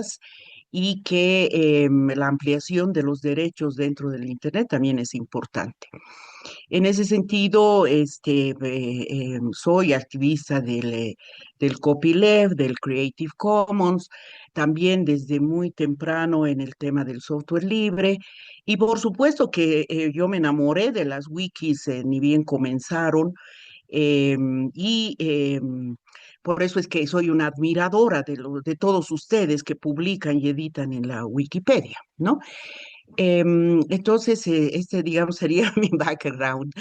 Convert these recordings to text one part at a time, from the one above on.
Wikipedias y que la ampliación de los derechos dentro del Internet también es importante. En ese sentido, soy activista del copyleft, del Creative Commons, también desde muy temprano en el tema del software libre. Y por supuesto que yo me enamoré de las wikis, ni bien comenzaron, y por eso es que soy una admiradora de todos ustedes que publican y editan en la Wikipedia, ¿no? Entonces, digamos, sería mi background.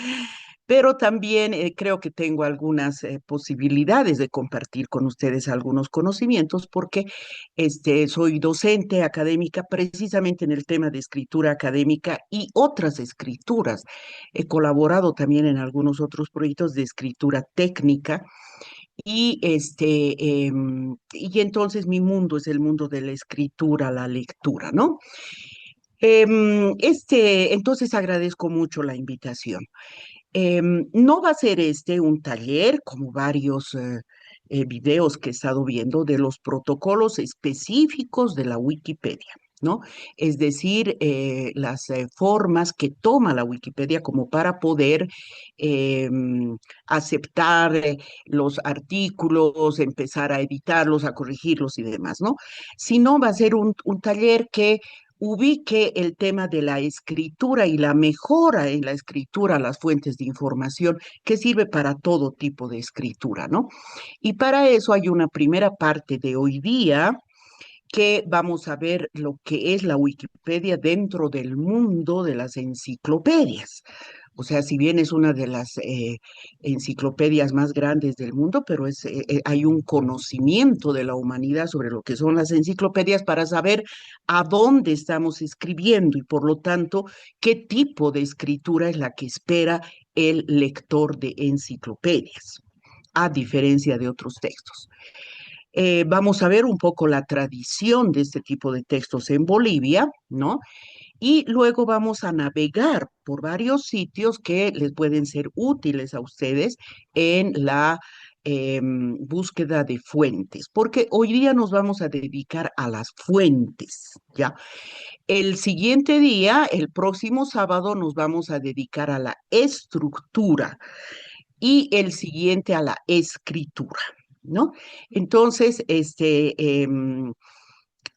Pero también creo que tengo algunas posibilidades de compartir con ustedes algunos conocimientos porque soy docente académica precisamente en el tema de escritura académica y otras escrituras. He colaborado también en algunos otros proyectos de escritura técnica y entonces mi mundo es el mundo de la escritura, la lectura, ¿no? Entonces agradezco mucho la invitación. No va a ser un taller, como varios videos que he estado viendo, de los protocolos específicos de la Wikipedia, ¿no? Es decir, las formas que toma la Wikipedia como para poder aceptar los artículos, empezar a editarlos, a corregirlos y demás, ¿no? Sino va a ser un taller que ubique el tema de la escritura y la mejora en la escritura, las fuentes de información, que sirve para todo tipo de escritura, ¿no? Y para eso hay una primera parte de hoy día que vamos a ver lo que es la Wikipedia dentro del mundo de las enciclopedias. O sea, si bien es una de las enciclopedias más grandes del mundo, pero hay un conocimiento de la humanidad sobre lo que son las enciclopedias para saber a dónde estamos escribiendo y por lo tanto qué tipo de escritura es la que espera el lector de enciclopedias, a diferencia de otros textos. Vamos a ver un poco la tradición de este tipo de textos en Bolivia, ¿no? Y luego vamos a navegar por varios sitios que les pueden ser útiles a ustedes en la búsqueda de fuentes, porque hoy día nos vamos a dedicar a las fuentes, ¿ya? El siguiente día, el próximo sábado, nos vamos a dedicar a la estructura y el siguiente a la escritura, ¿no? Entonces,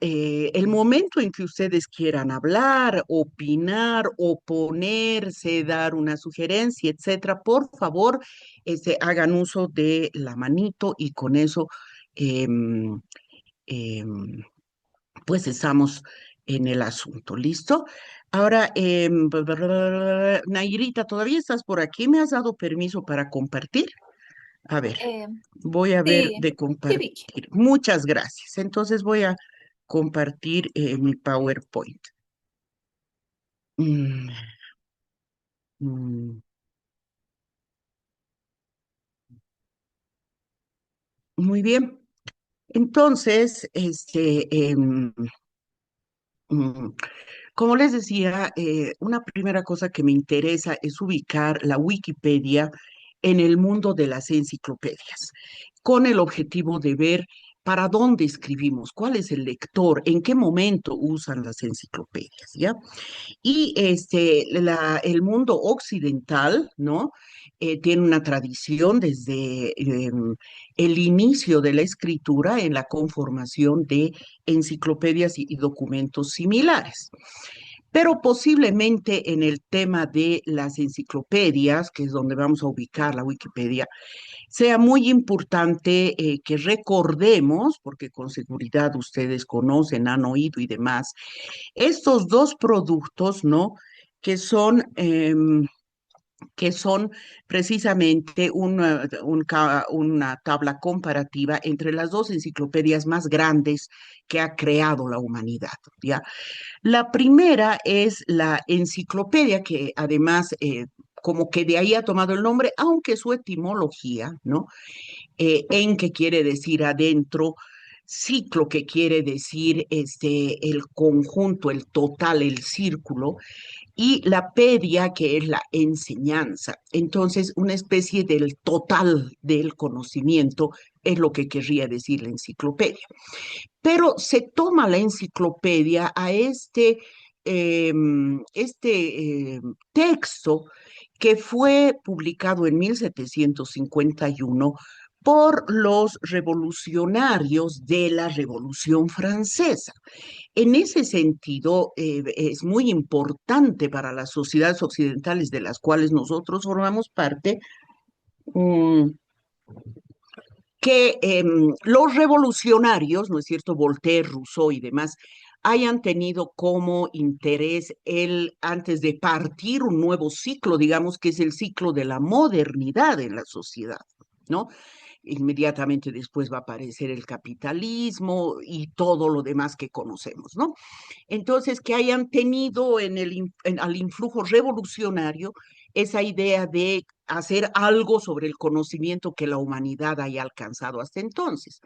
el momento en que ustedes quieran hablar, opinar, oponerse, dar una sugerencia, etcétera, por favor, hagan uso de la manito y con eso, em, em, pues estamos en el asunto. ¿Listo? Ahora, Nairita, ¿todavía estás por aquí? ¿Me has dado permiso para compartir? A ver, Eh, voy a ver sí, de sí, Vicky. compartir. Muchas gracias. Entonces voy a compartir mi PowerPoint. Mm, mm, muy bien. Entonces, mm, como les decía, una primera cosa que me interesa es ubicar la Wikipedia en el mundo de las enciclopedias, con el objetivo de ver para dónde escribimos, cuál es el lector, en qué momento usan las enciclopedias, ¿ya? Y el mundo occidental, ¿no? Tiene una tradición desde el inicio de la escritura en la conformación de enciclopedias y documentos similares. Pero posiblemente en el tema de las enciclopedias, que es donde vamos a ubicar la Wikipedia, sea muy importante que recordemos, porque con seguridad ustedes conocen, han oído y demás, estos dos productos, ¿no? Que son, que son precisamente una tabla comparativa entre las dos enciclopedias más grandes que ha creado la humanidad, ¿ya? La primera es la enciclopedia, que además como que de ahí ha tomado el nombre, aunque su etimología, ¿no? En que quiere decir adentro, ciclo, que quiere decir el conjunto, el total, el círculo, y la pedia, que es la enseñanza. Entonces, una especie del total del conocimiento es lo que querría decir la enciclopedia. Pero se toma la enciclopedia a texto que fue publicado en 1751 por los revolucionarios de la Revolución Francesa. En ese sentido, es muy importante para las sociedades occidentales de las cuales nosotros formamos parte, mm, que los revolucionarios, ¿no es cierto?, Voltaire, Rousseau y demás, hayan tenido como interés antes de partir un nuevo ciclo, digamos que es el ciclo de la modernidad en la sociedad, ¿no? Inmediatamente después va a aparecer el capitalismo y todo lo demás que conocemos, ¿no? Entonces, que hayan tenido al influjo revolucionario esa idea de hacer algo sobre el conocimiento que la humanidad haya alcanzado hasta entonces.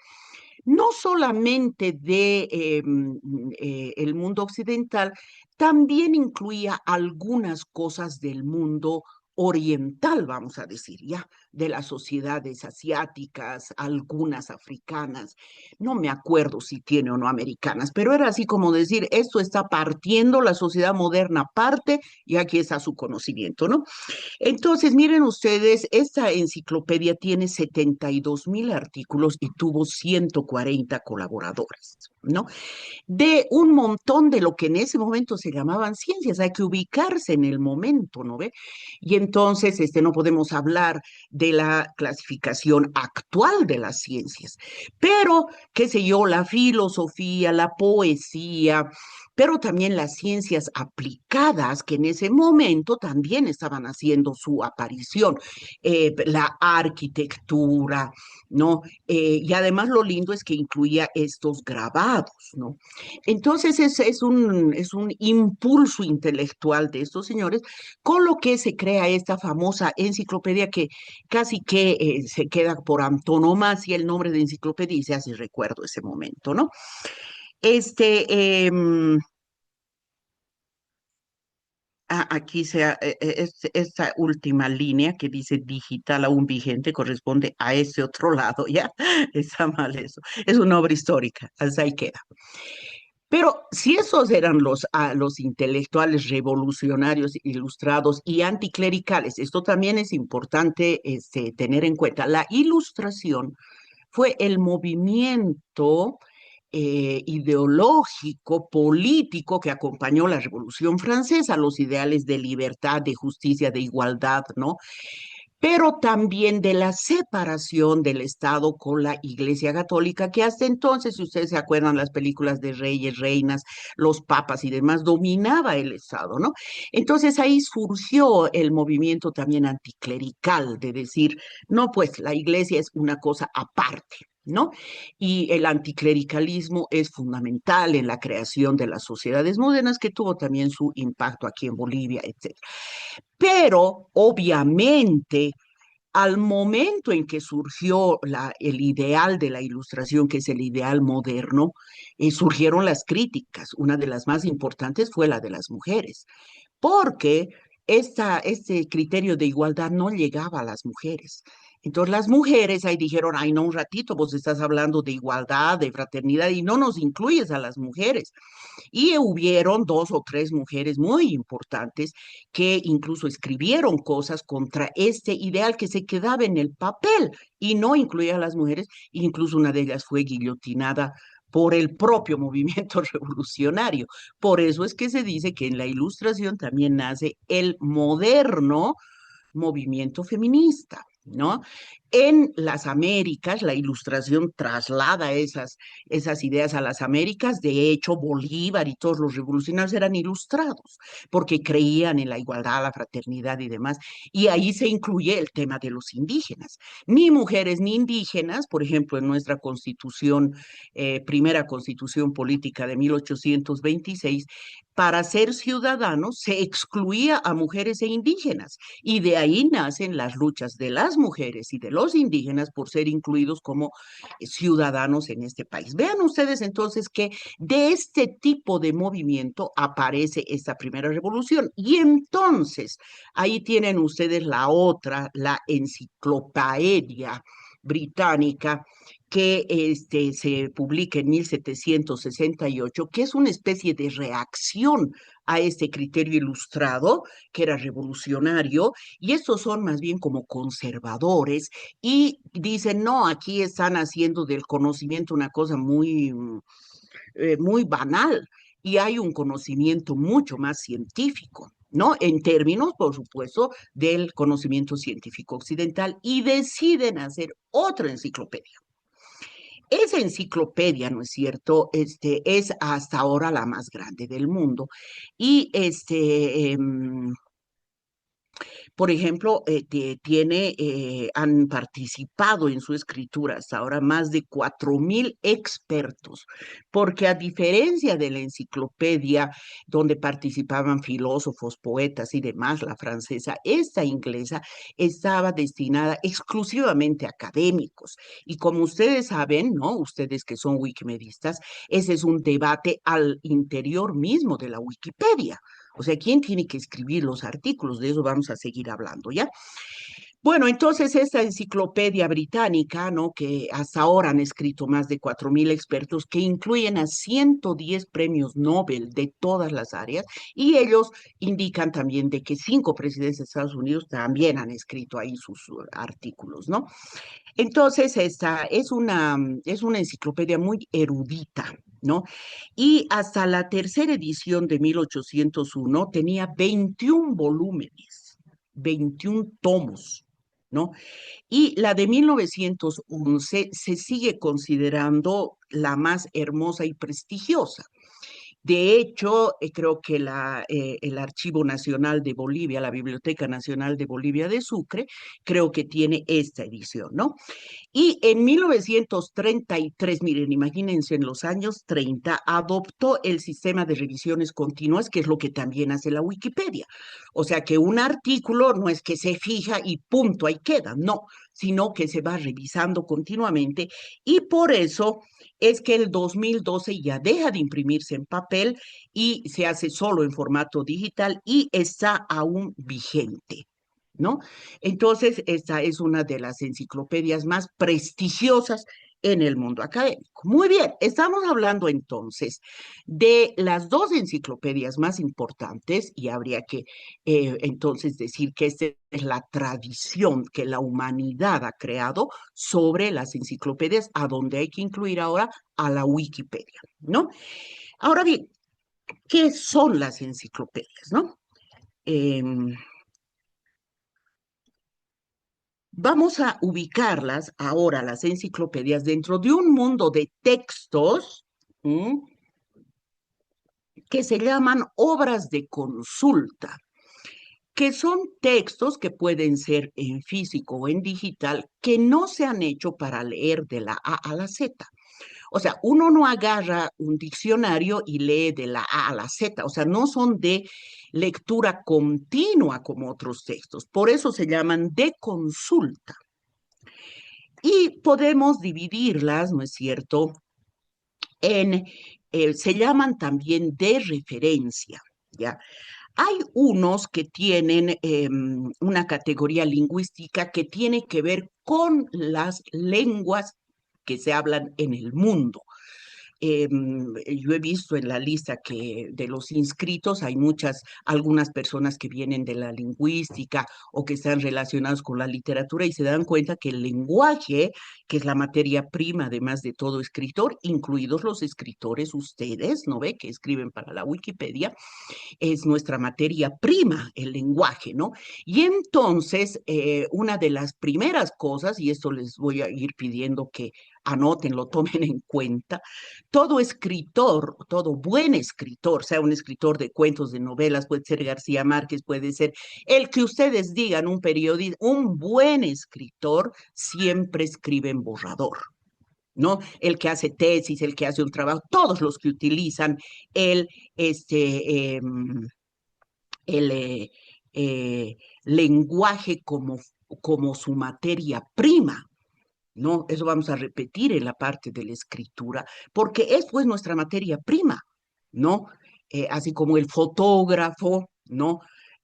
No solamente el mundo occidental, también incluía algunas cosas del mundo oriental, vamos a decir, ya, de las sociedades asiáticas, algunas africanas, no me acuerdo si tiene o no americanas, pero era así como decir, esto está partiendo, la sociedad moderna parte y aquí está su conocimiento, ¿no? Entonces, miren ustedes, esta enciclopedia tiene 72.000 artículos y tuvo 140 colaboradores, ¿no? De un montón de lo que en ese momento se llamaban ciencias. Hay que ubicarse en el momento, ¿no ve? Y entonces, no podemos hablar de la clasificación actual de las ciencias, pero, qué sé yo, la filosofía, la poesía, pero también las ciencias aplicadas, que en ese momento también estaban haciendo su aparición, la arquitectura, ¿no? Y además lo lindo es que incluía estos grabados, ¿no? Entonces es un impulso intelectual de estos señores, con lo que se crea esta famosa enciclopedia que casi que se queda por antonomasia el nombre de enciclopedia y se hace recuerdo ese momento, ¿no? Este, em, Aquí esta última línea que dice digital aún vigente corresponde a ese otro lado, ¿ya? Está mal eso. Es una obra histórica, hasta ahí queda. Pero si esos eran los intelectuales revolucionarios, ilustrados y anticlericales, esto también es importante tener en cuenta. La ilustración fue el movimiento ideológico, político que acompañó la Revolución Francesa, los ideales de libertad, de justicia, de igualdad, ¿no? Pero también de la separación del Estado con la Iglesia Católica, que hasta entonces, si ustedes se acuerdan, las películas de reyes, reinas, los papas y demás, dominaba el Estado, ¿no? Entonces ahí surgió el movimiento también anticlerical, de decir, no, pues la Iglesia es una cosa aparte, ¿no? Y el anticlericalismo es fundamental en la creación de las sociedades modernas, que tuvo también su impacto aquí en Bolivia, etc. Pero obviamente, al momento en que surgió el ideal de la ilustración, que es el ideal moderno, surgieron las críticas. Una de las más importantes fue la de las mujeres, porque este criterio de igualdad no llegaba a las mujeres. Entonces las mujeres ahí dijeron, ay, no, un ratito, vos estás hablando de igualdad, de fraternidad, y no nos incluyes a las mujeres. Y hubieron dos o tres mujeres muy importantes que incluso escribieron cosas contra este ideal que se quedaba en el papel y no incluía a las mujeres. Incluso una de ellas fue guillotinada por el propio movimiento revolucionario. Por eso es que se dice que en la ilustración también nace el moderno movimiento feminista, ¿no? En las Américas, la ilustración traslada esas ideas a las Américas. De hecho, Bolívar y todos los revolucionarios eran ilustrados porque creían en la igualdad, la fraternidad y demás. Y ahí se incluye el tema de los indígenas. Ni mujeres ni indígenas, por ejemplo, en nuestra constitución, primera constitución política de 1826, para ser ciudadanos se excluía a mujeres e indígenas. Y de ahí nacen las luchas de las mujeres y de los indígenas por ser incluidos como ciudadanos en este país. Vean ustedes entonces que de este tipo de movimiento aparece esta primera revolución. Y entonces, ahí tienen ustedes la otra, la enciclopedia británica, que se publica en 1768, que es una especie de reacción a este criterio ilustrado, que era revolucionario, y estos son más bien como conservadores, y dicen, no, aquí están haciendo del conocimiento una cosa muy banal, y hay un conocimiento mucho más científico. ¿No? En términos, por supuesto, del conocimiento científico occidental, y deciden hacer otra enciclopedia. Esa enciclopedia, ¿no es cierto? Es hasta ahora la más grande del mundo. Y por ejemplo, han participado en su escritura hasta ahora más de 4.000 expertos, porque a diferencia de la enciclopedia donde participaban filósofos, poetas y demás, la francesa, esta inglesa estaba destinada exclusivamente a académicos. Y como ustedes saben, ¿no? Ustedes que son wikimedistas, ese es un debate al interior mismo de la Wikipedia. O sea, ¿quién tiene que escribir los artículos? De eso vamos a seguir hablando, ¿ya? Bueno, entonces esta enciclopedia británica, ¿no? Que hasta ahora han escrito más de 4.000 expertos, que incluyen a 110 premios Nobel de todas las áreas, y ellos indican también de que 5 presidentes de Estados Unidos también han escrito ahí sus artículos, ¿no? Entonces, esta es una enciclopedia muy erudita, ¿no? Y hasta la tercera edición de 1801 tenía 21 volúmenes, 21 tomos, ¿no? Y la de 1911 se sigue considerando la más hermosa y prestigiosa. De hecho, creo que el Archivo Nacional de Bolivia, la Biblioteca Nacional de Bolivia de Sucre, creo que tiene esta edición, ¿no? Y en 1933, miren, imagínense, en los años 30, adoptó el sistema de revisiones continuas, que es lo que también hace la Wikipedia. O sea que un artículo no es que se fija y punto, ahí queda, no, sino que se va revisando continuamente, y por eso es que el 2012 ya deja de imprimirse en papel y se hace solo en formato digital y está aún vigente. ¿No? Entonces, esta es una de las enciclopedias más prestigiosas en el mundo académico. Muy bien, estamos hablando entonces de las dos enciclopedias más importantes, y habría que entonces decir que esta es la tradición que la humanidad ha creado sobre las enciclopedias, a donde hay que incluir ahora a la Wikipedia, ¿no? Ahora bien, ¿qué son las enciclopedias, no? Vamos a ubicarlas ahora, las enciclopedias, dentro de un mundo de textos, ¿m?, que se llaman obras de consulta, que son textos que pueden ser en físico o en digital, que no se han hecho para leer de la A a la Z. O sea, uno no agarra un diccionario y lee de la A a la Z, o sea, no son de lectura continua como otros textos. Por eso se llaman de consulta. Y podemos dividirlas, ¿no es cierto?, se llaman también de referencia, ¿ya? Hay unos que tienen una categoría lingüística que tiene que ver con las lenguas que se hablan en el mundo. Yo he visto en la lista que de los inscritos hay algunas personas que vienen de la lingüística o que están relacionados con la literatura, y se dan cuenta que el lenguaje, que es la materia prima además de todo escritor, incluidos los escritores, ustedes, ¿no ve?, que escriben para la Wikipedia, es nuestra materia prima, el lenguaje, ¿no? Y entonces, una de las primeras cosas, y esto les voy a ir pidiendo que anoten, lo tomen en cuenta, todo escritor, todo buen escritor, sea un escritor de cuentos, de novelas, puede ser García Márquez, puede ser el que ustedes digan, un periodista, un buen escritor siempre escribe en borrador. ¿No? El que hace tesis, el que hace un trabajo, todos los que utilizan el, este, el lenguaje como como su materia prima, ¿no? Eso vamos a repetir en la parte de la escritura, porque es pues nuestra materia prima, ¿no? Así como el fotógrafo, ¿no?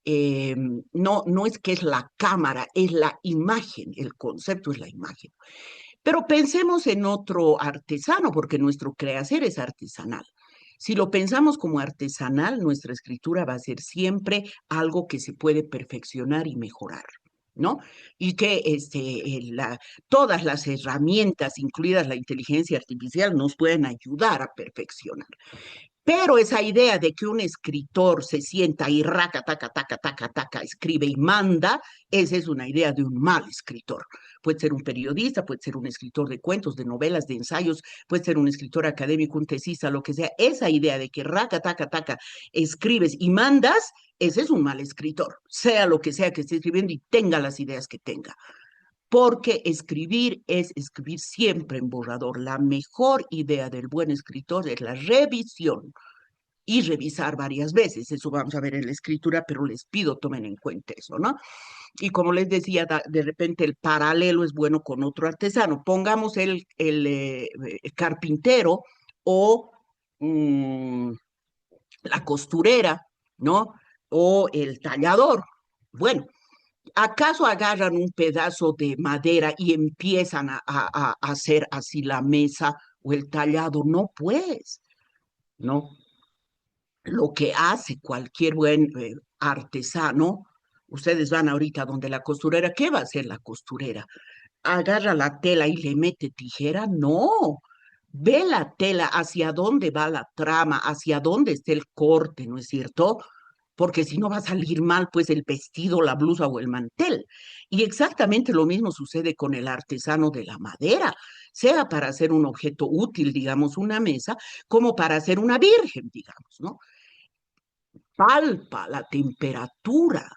No es que es la cámara, es la imagen, el concepto es la imagen. Pero pensemos en otro artesano, porque nuestro quehacer es artesanal. Si lo pensamos como artesanal, nuestra escritura va a ser siempre algo que se puede perfeccionar y mejorar, ¿no? Y que todas las herramientas, incluidas la inteligencia artificial, nos pueden ayudar a perfeccionar. Pero esa idea de que un escritor se sienta y raca, taca, taca, taca, taca, escribe y manda, esa es una idea de un mal escritor. Puede ser un periodista, puede ser un escritor de cuentos, de novelas, de ensayos, puede ser un escritor académico, un tesista, lo que sea. Esa idea de que raca, taca, taca, escribes y mandas, ese es un mal escritor, sea lo que sea que esté escribiendo y tenga las ideas que tenga. Porque escribir es escribir siempre en borrador. La mejor idea del buen escritor es la revisión y revisar varias veces. Eso vamos a ver en la escritura, pero les pido tomen en cuenta eso, ¿no? Y como les decía, de repente el paralelo es bueno con otro artesano. Pongamos el carpintero o mmm, la costurera, ¿no? O el tallador. Bueno, ¿acaso agarran un pedazo de madera y empiezan a hacer así la mesa o el tallado? No, pues, ¿no? Lo que hace cualquier buen artesano, ustedes van ahorita donde la costurera, ¿qué va a hacer la costurera? ¿Agarra la tela y le mete tijera? No. Ve la tela hacia dónde va la trama, hacia dónde está el corte, ¿no es cierto? Porque si no va a salir mal, pues el vestido, la blusa o el mantel. Y exactamente lo mismo sucede con el artesano de la madera, sea para hacer un objeto útil, digamos, una mesa, como para hacer una virgen, digamos, ¿no? Palpa la temperatura,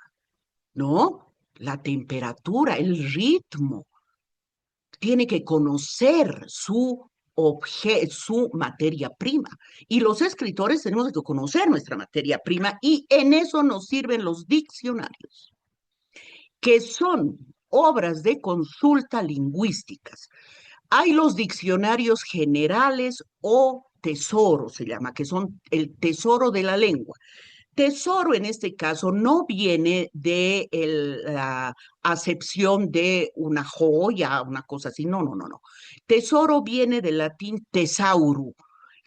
¿no? La temperatura, el ritmo. Tiene que conocer su materia prima. Y los escritores tenemos que conocer nuestra materia prima y en eso nos sirven los diccionarios, que son obras de consulta lingüísticas. Hay los diccionarios generales o tesoro, se llama, que son el tesoro de la lengua. Tesoro en este caso no viene de la acepción de una joya, una cosa así, no, no, no, no. Tesoro viene del latín tesauro,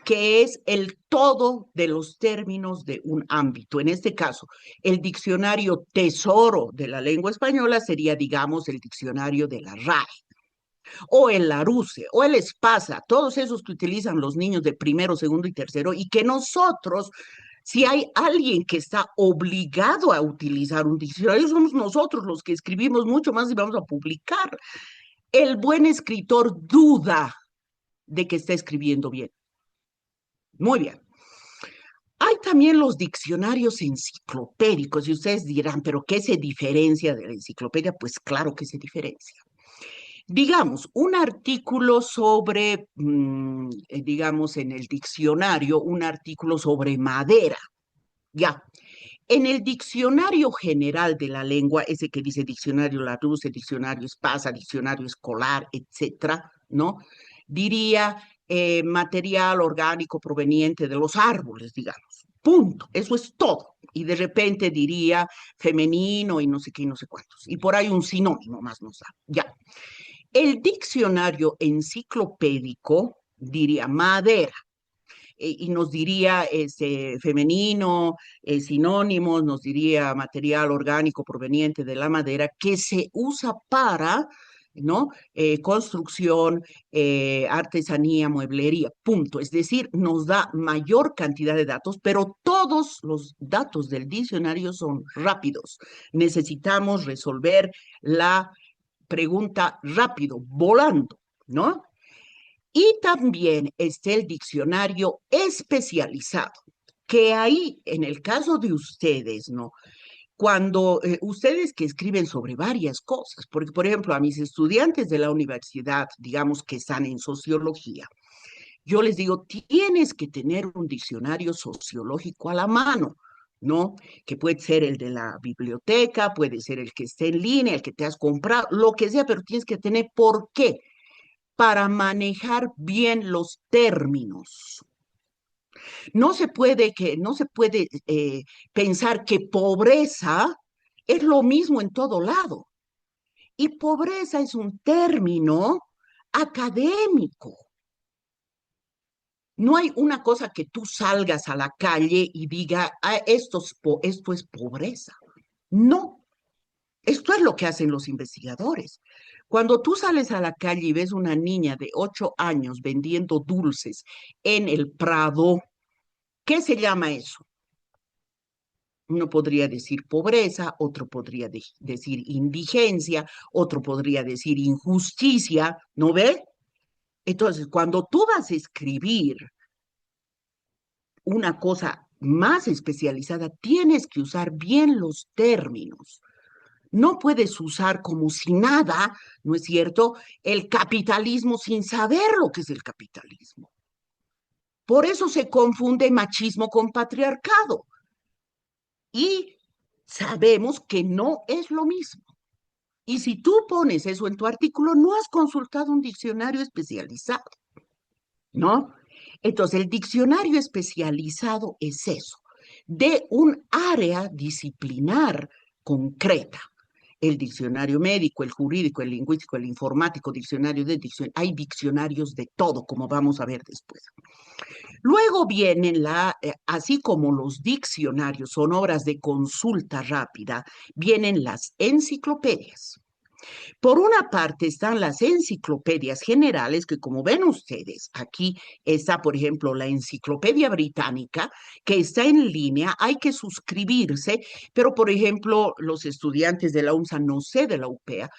que es el todo de los términos de un ámbito. En este caso, el diccionario tesoro de la lengua española sería, digamos, el diccionario de la RAE, o el Larousse, o el Espasa, todos esos que utilizan los niños de primero, segundo y tercero, y que nosotros, si hay alguien que está obligado a utilizar un diccionario, somos nosotros los que escribimos mucho más y vamos a publicar. El buen escritor duda de que está escribiendo bien. Muy bien. Hay también los diccionarios enciclopédicos y ustedes dirán, pero ¿qué se diferencia de la enciclopedia? Pues claro que se diferencia. Digamos, un artículo sobre, digamos, en el diccionario, un artículo sobre madera. Ya, en el diccionario general de la lengua, ese que dice diccionario Larousse, diccionario Espasa, diccionario escolar, etcétera, ¿no? Diría material orgánico proveniente de los árboles, digamos. Punto. Eso es todo. Y de repente diría femenino y no sé qué y no sé cuántos. Y por ahí un sinónimo más nos da. Ya. El diccionario enciclopédico diría madera y nos diría femenino, sinónimos, nos diría material orgánico proveniente de la madera que se usa para, ¿no? Construcción, artesanía, mueblería, punto. Es decir, nos da mayor cantidad de datos, pero todos los datos del diccionario son rápidos. Necesitamos resolver la pregunta rápido, volando, ¿no? Y también está el diccionario especializado, que ahí, en el caso de ustedes, ¿no? Cuando ustedes que escriben sobre varias cosas, porque por ejemplo a mis estudiantes de la universidad, digamos que están en sociología, yo les digo, tienes que tener un diccionario sociológico a la mano, ¿no? Que puede ser el de la biblioteca, puede ser el que esté en línea, el que te has comprado, lo que sea, pero tienes que tener por qué, para manejar bien los términos. No se puede pensar que pobreza es lo mismo en todo lado. Y pobreza es un término académico. No hay una cosa que tú salgas a la calle y diga, ah, esto es pobreza. No, esto es lo que hacen los investigadores. Cuando tú sales a la calle y ves una niña de 8 años vendiendo dulces en el Prado, ¿qué se llama eso? Uno podría decir pobreza, otro podría decir indigencia, otro podría decir injusticia, ¿no ve? Entonces, cuando tú vas a escribir una cosa más especializada, tienes que usar bien los términos. No puedes usar como si nada, ¿no es cierto?, el capitalismo sin saber lo que es el capitalismo. Por eso se confunde machismo con patriarcado. Y sabemos que no es lo mismo. Y si tú pones eso en tu artículo, no has consultado un diccionario especializado, ¿no? Entonces, el diccionario especializado es eso, de un área disciplinar concreta. El diccionario médico, el jurídico, el lingüístico, el informático, diccionario de diccionario, hay diccionarios de todo, como vamos a ver después. Luego vienen así como los diccionarios son obras de consulta rápida, vienen las enciclopedias. Por una parte están las enciclopedias generales, que como ven ustedes, aquí está, por ejemplo, la Enciclopedia Británica, que está en línea, hay que suscribirse, pero, por ejemplo, los estudiantes de la UNSA, no sé de la UPEA,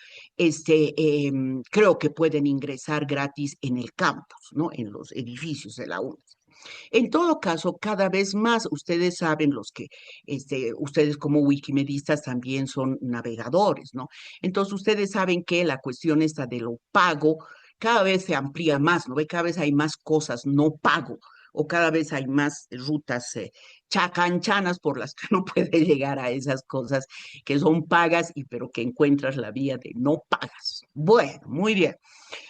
creo que pueden ingresar gratis en el campus, ¿no? En los edificios de la UNSA. En todo caso, cada vez más, ustedes saben ustedes como wikimedistas también son navegadores, ¿no? Entonces, ustedes saben que la cuestión esta de lo pago cada vez se amplía más, ¿no ve? Cada vez hay más cosas no pago o cada vez hay más rutas chacanchanas por las que no puede llegar a esas cosas que son pagas y pero que encuentras la vía de no pagas. Bueno, muy bien.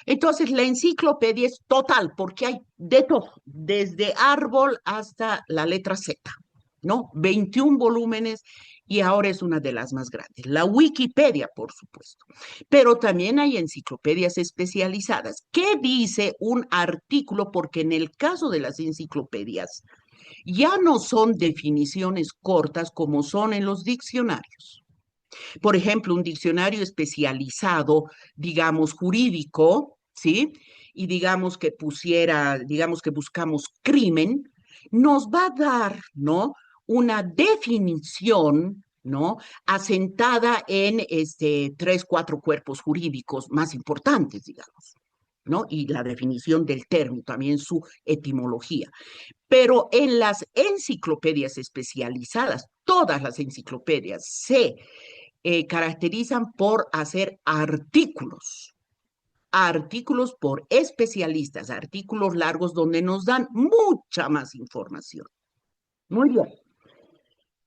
Entonces, la enciclopedia es total, porque hay de todo, desde árbol hasta la letra Z, ¿no? 21 volúmenes y ahora es una de las más grandes. La Wikipedia, por supuesto. Pero también hay enciclopedias especializadas. ¿Qué dice un artículo? Porque en el caso de las enciclopedias, ya no son definiciones cortas como son en los diccionarios. Por ejemplo, un diccionario especializado, digamos, jurídico, ¿sí? Y digamos que buscamos crimen, nos va a dar, ¿no? Una definición, ¿no? Asentada en tres, cuatro cuerpos jurídicos más importantes, digamos. ¿No? Y la definición del término, también su etimología. Pero en las enciclopedias especializadas, todas las enciclopedias se caracterizan por hacer artículos por especialistas, artículos largos donde nos dan mucha más información. Muy bien.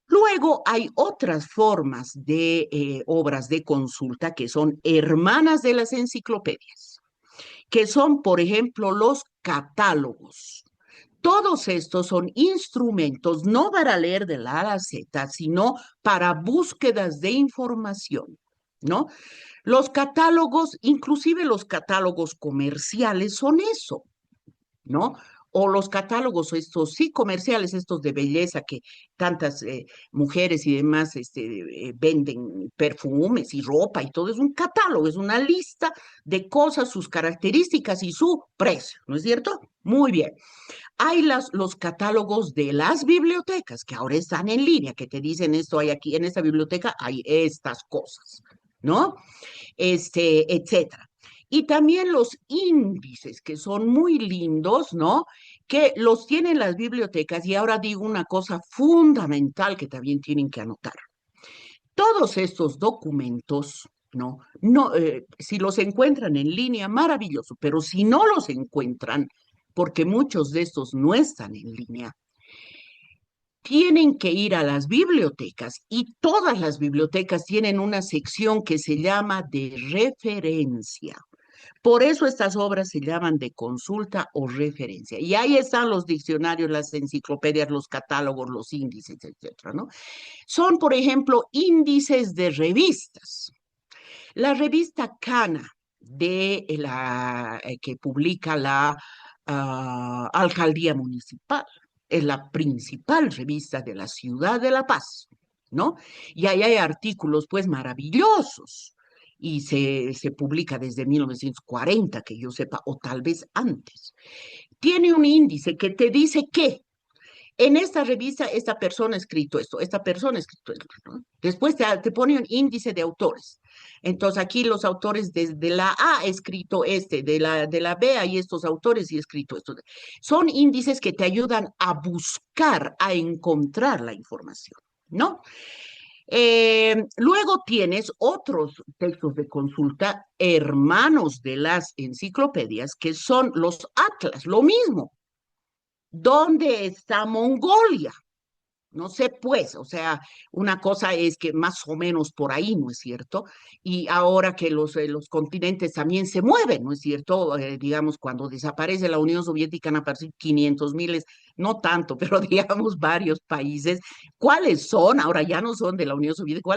Luego hay otras formas de obras de consulta que son hermanas de las enciclopedias, que son, por ejemplo, los catálogos. Todos estos son instrumentos no para leer de la A a la Z, sino para búsquedas de información, ¿no? Los catálogos, inclusive los catálogos comerciales, son eso, ¿no? O los catálogos, estos sí comerciales, estos de belleza que tantas mujeres y demás venden perfumes y ropa y todo, es un catálogo, es una lista de cosas, sus características y su precio, ¿no es cierto? Muy bien. Hay los catálogos de las bibliotecas que ahora están en línea, que te dicen esto hay aquí, en esta biblioteca hay estas cosas, ¿no? Etcétera. Y también los índices, que son muy lindos, ¿no? Que los tienen las bibliotecas. Y ahora digo una cosa fundamental que también tienen que anotar. Todos estos documentos, ¿no? No, si los encuentran en línea, maravilloso, pero si no los encuentran, porque muchos de estos no están en línea, tienen que ir a las bibliotecas y todas las bibliotecas tienen una sección que se llama de referencia. Por eso estas obras se llaman de consulta o referencia. Y ahí están los diccionarios, las enciclopedias, los catálogos, los índices, etcétera, ¿no? Son, por ejemplo, índices de revistas. La revista Cana, que publica la alcaldía municipal, es la principal revista de la ciudad de La Paz, ¿no? Y ahí hay artículos, pues, maravillosos. Y se publica desde 1940, que yo sepa, o tal vez antes. Tiene un índice que te dice que en esta revista esta persona ha escrito esto, esta persona ha escrito esto, ¿no? Después te pone un índice de autores. Entonces aquí los autores desde la A ha escrito de la B hay estos autores y ha escrito esto. Son índices que te ayudan a buscar, a encontrar la información, ¿no? Luego tienes otros textos de consulta, hermanos de las enciclopedias, que son los atlas, lo mismo. ¿Dónde está Mongolia? No sé, pues, o sea, una cosa es que más o menos por ahí, ¿no es cierto? Y ahora que los continentes también se mueven, ¿no es cierto? Digamos, cuando desaparece la Unión Soviética han aparecido 500 miles, no tanto, pero digamos varios países. ¿Cuáles son? Ahora ya no son de la Unión Soviética.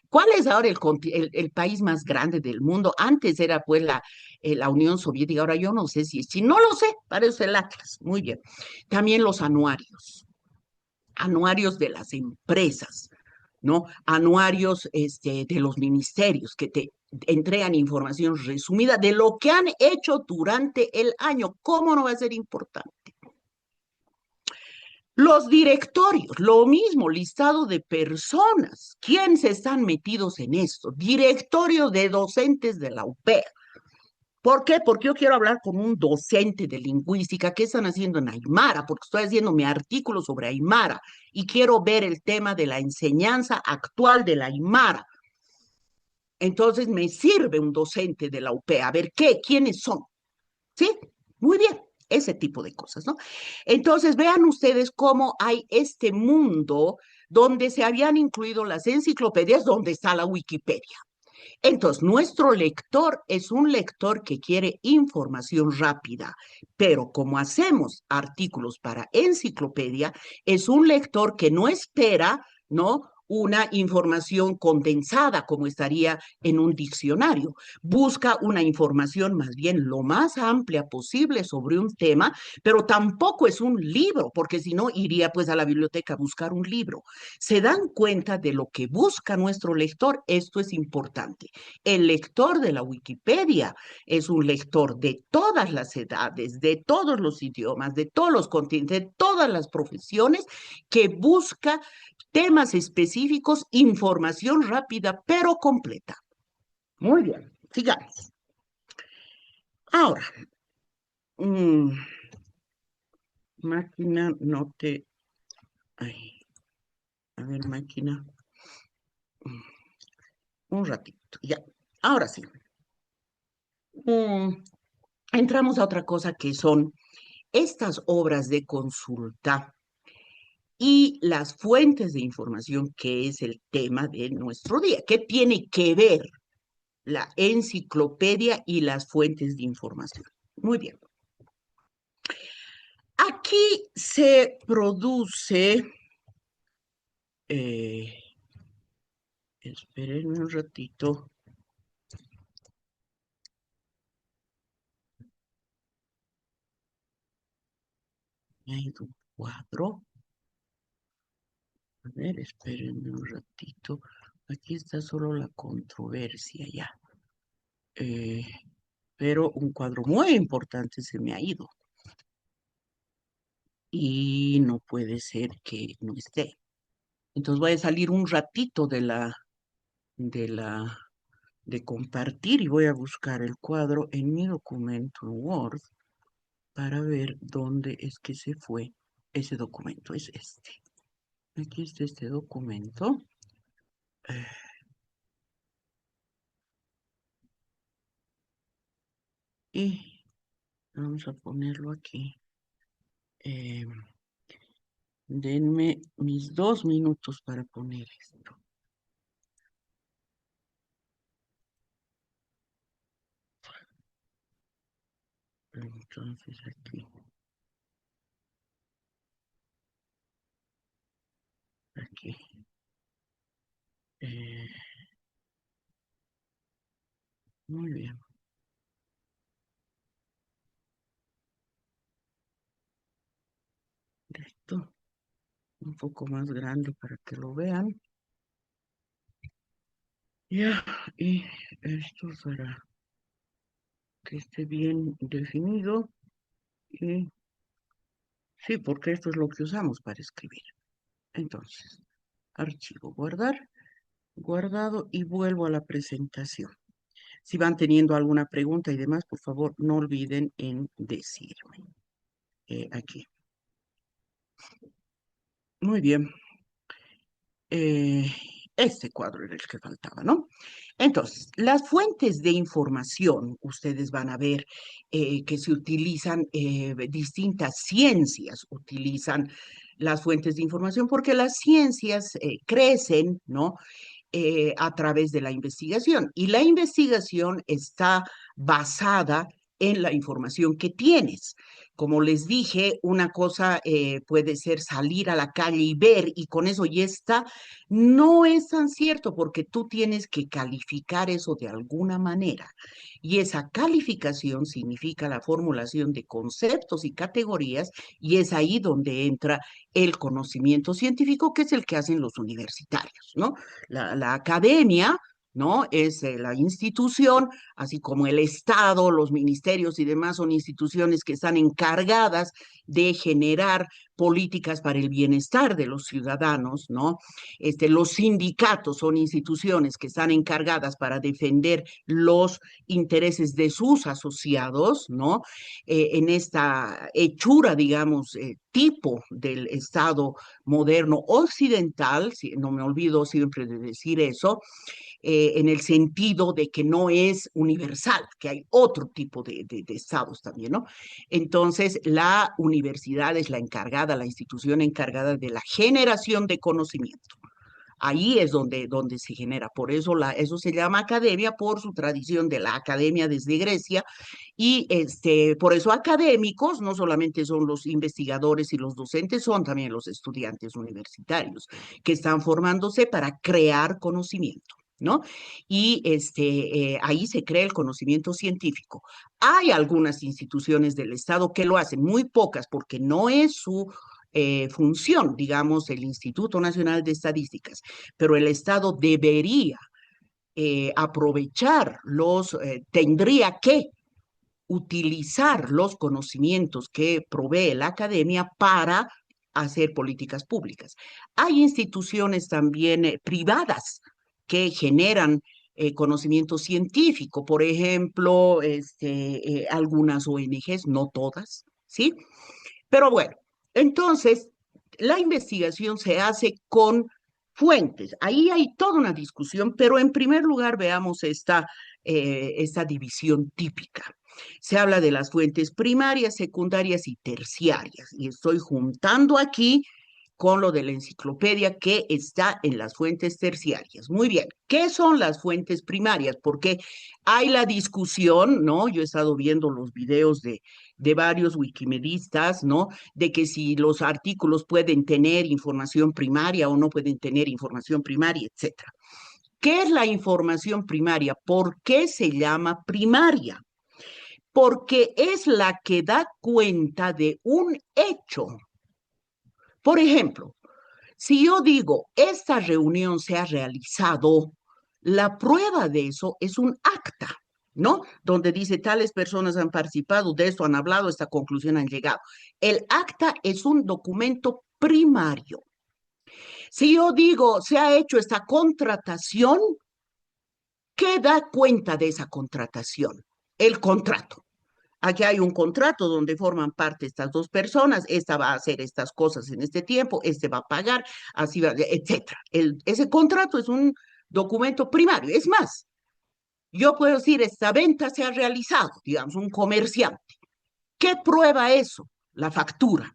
¿Cuál es ahora el país más grande del mundo? Antes era pues la Unión Soviética, ahora yo no sé si no lo sé, parece el Atlas. Muy bien. También los anuarios de las empresas, ¿no? Anuarios de los ministerios que te entregan información resumida de lo que han hecho durante el año. ¿Cómo no va a ser importante? Los directorios, lo mismo, listado de personas. ¿Quiénes están metidos en esto? Directorio de docentes de la UPEA. ¿Por qué? Porque yo quiero hablar con un docente de lingüística. ¿Qué están haciendo en Aymara? Porque estoy haciendo mi artículo sobre Aymara y quiero ver el tema de la enseñanza actual de la Aymara. Entonces me sirve un docente de la UP. A ver, ¿quiénes son? ¿Sí? Muy bien, ese tipo de cosas, ¿no? Entonces vean ustedes cómo hay este mundo donde se habían incluido las enciclopedias, donde está la Wikipedia. Entonces, nuestro lector es un lector que quiere información rápida, pero como hacemos artículos para enciclopedia, es un lector que no espera, ¿no? Una información condensada como estaría en un diccionario. Busca una información más bien lo más amplia posible sobre un tema, pero tampoco es un libro, porque si no iría pues a la biblioteca a buscar un libro. ¿Se dan cuenta de lo que busca nuestro lector? Esto es importante. El lector de la Wikipedia es un lector de todas las edades, de todos los idiomas, de todos los continentes, de todas las profesiones, que busca temas específicos, información rápida, pero completa. Muy bien, sigamos. Ahora, mm, máquina, no te... Ay, a ver, máquina. Un ratito, ya. Ahora sí. Mm, entramos a otra cosa que son estas obras de consulta y las fuentes de información, que es el tema de nuestro día. ¿Qué tiene que ver la enciclopedia y las fuentes de información? Muy bien. Aquí se produce, eh, espérenme un ratito, hay un cuadro. A ver, espérenme un ratito. Aquí está solo la controversia ya. Eh, pero un cuadro muy importante se me ha ido y no puede ser que no esté. Entonces voy a salir un ratito de la, de compartir y voy a buscar el cuadro en mi documento en Word para ver dónde es que se fue ese documento. Es este. Aquí está este documento. Eh, y vamos a ponerlo aquí. Eh, Denme mis 2 minutos para poner esto. Entonces aquí. eh, Muy bien. Esto un poco más grande para que lo vean. Ya, y esto para que esté bien definido. Y sí, porque esto es lo que usamos para escribir. Entonces, archivo, guardar, guardado y vuelvo a la presentación. Si van teniendo alguna pregunta y demás, por favor, no olviden en decirme. Aquí. Muy bien. eh, este cuadro era el que faltaba, ¿no? Entonces, las fuentes de información, ustedes van a ver que se utilizan distintas ciencias, utilizan las fuentes de información porque las ciencias crecen, ¿no? A través de la investigación. Y la investigación está basada en la información que tienes. Como les dije, una cosa puede ser salir a la calle y ver y con eso ya está. No es tan cierto porque tú tienes que calificar eso de alguna manera. Y esa calificación significa la formulación de conceptos y categorías y es ahí donde entra el conocimiento científico, que es el que hacen los universitarios, ¿no? La academia, ¿no? Es la institución, así como el Estado, los ministerios y demás son instituciones que están encargadas de generar políticas para el bienestar de los ciudadanos, ¿no? Los sindicatos son instituciones que están encargadas para defender los intereses de sus asociados, ¿no? En esta hechura, digamos, tipo del Estado moderno occidental, si, no me olvido siempre de decir eso, en el sentido de que no es universal, que hay otro tipo de estados también, ¿no? Entonces, la universidad es la encargada, la institución encargada de la generación de conocimiento. Ahí es donde se genera. Por eso eso se llama academia, por su tradición de la academia desde Grecia. Y por eso académicos no solamente son los investigadores y los docentes, son también los estudiantes universitarios que están formándose para crear conocimiento. ¿No? Y ahí se crea el conocimiento científico. Hay algunas instituciones del Estado que lo hacen, muy pocas, porque no es su función, digamos, el Instituto Nacional de Estadísticas, pero el Estado debería aprovechar tendría que utilizar los conocimientos que provee la academia para hacer políticas públicas. Hay instituciones también privadas que generan conocimiento científico, por ejemplo, algunas ONGs, no todas, ¿sí? Pero bueno, entonces la investigación se hace con fuentes. Ahí hay toda una discusión, pero en primer lugar veamos esta división típica. Se habla de las fuentes primarias, secundarias y terciarias. Y estoy juntando aquí con lo de la enciclopedia que está en las fuentes terciarias. Muy bien, ¿qué son las fuentes primarias? Porque hay la discusión, ¿no? Yo he estado viendo los videos de varios wikimedistas, ¿no? De que si los artículos pueden tener información primaria o no pueden tener información primaria, etcétera. ¿Qué es la información primaria? ¿Por qué se llama primaria? Porque es la que da cuenta de un hecho. Por ejemplo, si yo digo, esta reunión se ha realizado, la prueba de eso es un acta, ¿no? Donde dice, tales personas han participado, de esto han hablado, a esta conclusión han llegado. El acta es un documento primario. Si yo digo, se ha hecho esta contratación, ¿qué da cuenta de esa contratación? El contrato. Aquí hay un contrato donde forman parte estas dos personas, esta va a hacer estas cosas en este tiempo, este va a pagar, así va, etcétera. Ese contrato es un documento primario. Es más, yo puedo decir, esta venta se ha realizado, digamos, un comerciante. ¿Qué prueba eso? La factura.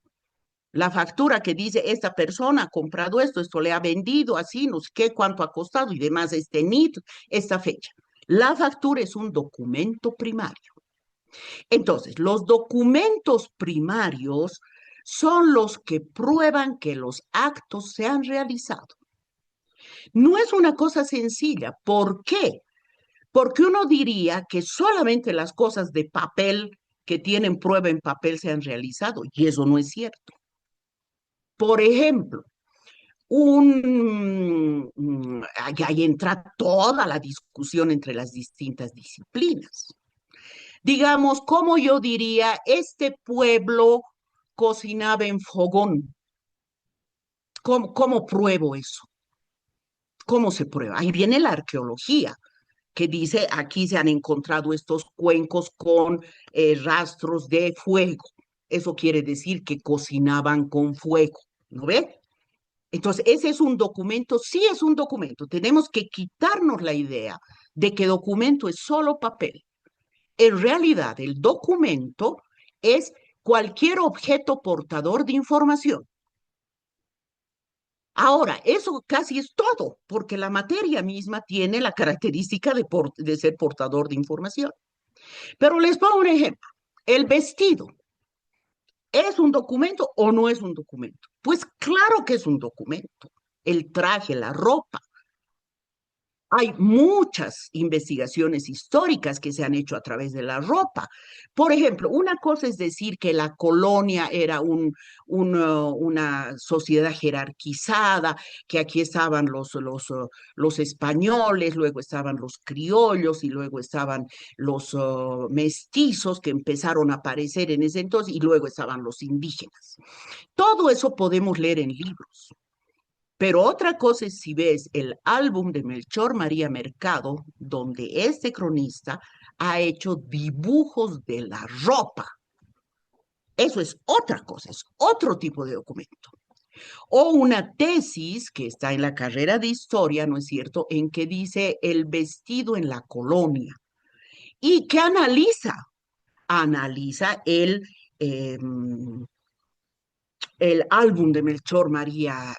La factura que dice, esta persona ha comprado esto, esto le ha vendido así, no sé qué, cuánto ha costado y demás, este NIT, esta fecha. La factura es un documento primario. Entonces, los documentos primarios son los que prueban que los actos se han realizado. No es una cosa sencilla. ¿Por qué? Porque uno diría que solamente las cosas de papel que tienen prueba en papel se han realizado, y eso no es cierto. Por ejemplo, ahí entra toda la discusión entre las distintas disciplinas. Digamos, como yo diría, este pueblo cocinaba en fogón. ¿Cómo pruebo eso? ¿Cómo se prueba? Ahí viene la arqueología, que dice, aquí se han encontrado estos cuencos con rastros de fuego. Eso quiere decir que cocinaban con fuego, ¿no ve? Entonces, ese es un documento, sí es un documento. Tenemos que quitarnos la idea de que documento es solo papel. En realidad, el documento es cualquier objeto portador de información. Ahora, eso casi es todo, porque la materia misma tiene la característica de ser portador de información. Pero les pongo un ejemplo. El vestido, ¿es un documento o no es un documento? Pues claro que es un documento. El traje, la ropa. Hay muchas investigaciones históricas que se han hecho a través de la ropa. Por ejemplo, una cosa es decir que la colonia era una sociedad jerarquizada, que aquí estaban los españoles, luego estaban los criollos y luego estaban los mestizos que empezaron a aparecer en ese entonces y luego estaban los indígenas. Todo eso podemos leer en libros. Pero otra cosa es si ves el álbum de Melchor María Mercado, donde este cronista ha hecho dibujos de la ropa. Eso es otra cosa, es otro tipo de documento. O una tesis que está en la carrera de historia, ¿no es cierto?, en que dice el vestido en la colonia y que analiza el álbum de Melchor María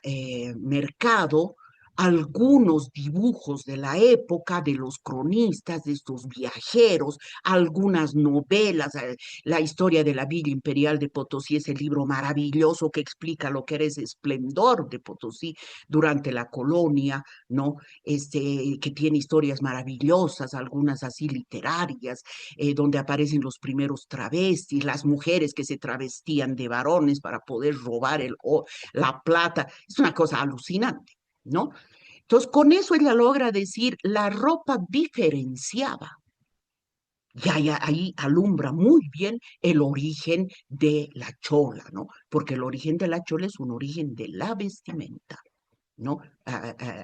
Mercado, algunos dibujos de la época, de los cronistas, de estos viajeros, algunas novelas. La historia de la Villa Imperial de Potosí es el libro maravilloso que explica lo que era ese esplendor de Potosí durante la colonia, ¿no? Que tiene historias maravillosas, algunas así literarias, donde aparecen los primeros travestis, las mujeres que se travestían de varones para poder robar la plata. Es una cosa alucinante, ¿no? Entonces, con eso ella logra decir, la ropa diferenciaba. Ya ahí alumbra muy bien el origen de la chola, ¿no? Porque el origen de la chola es un origen de la vestimenta. ¿No?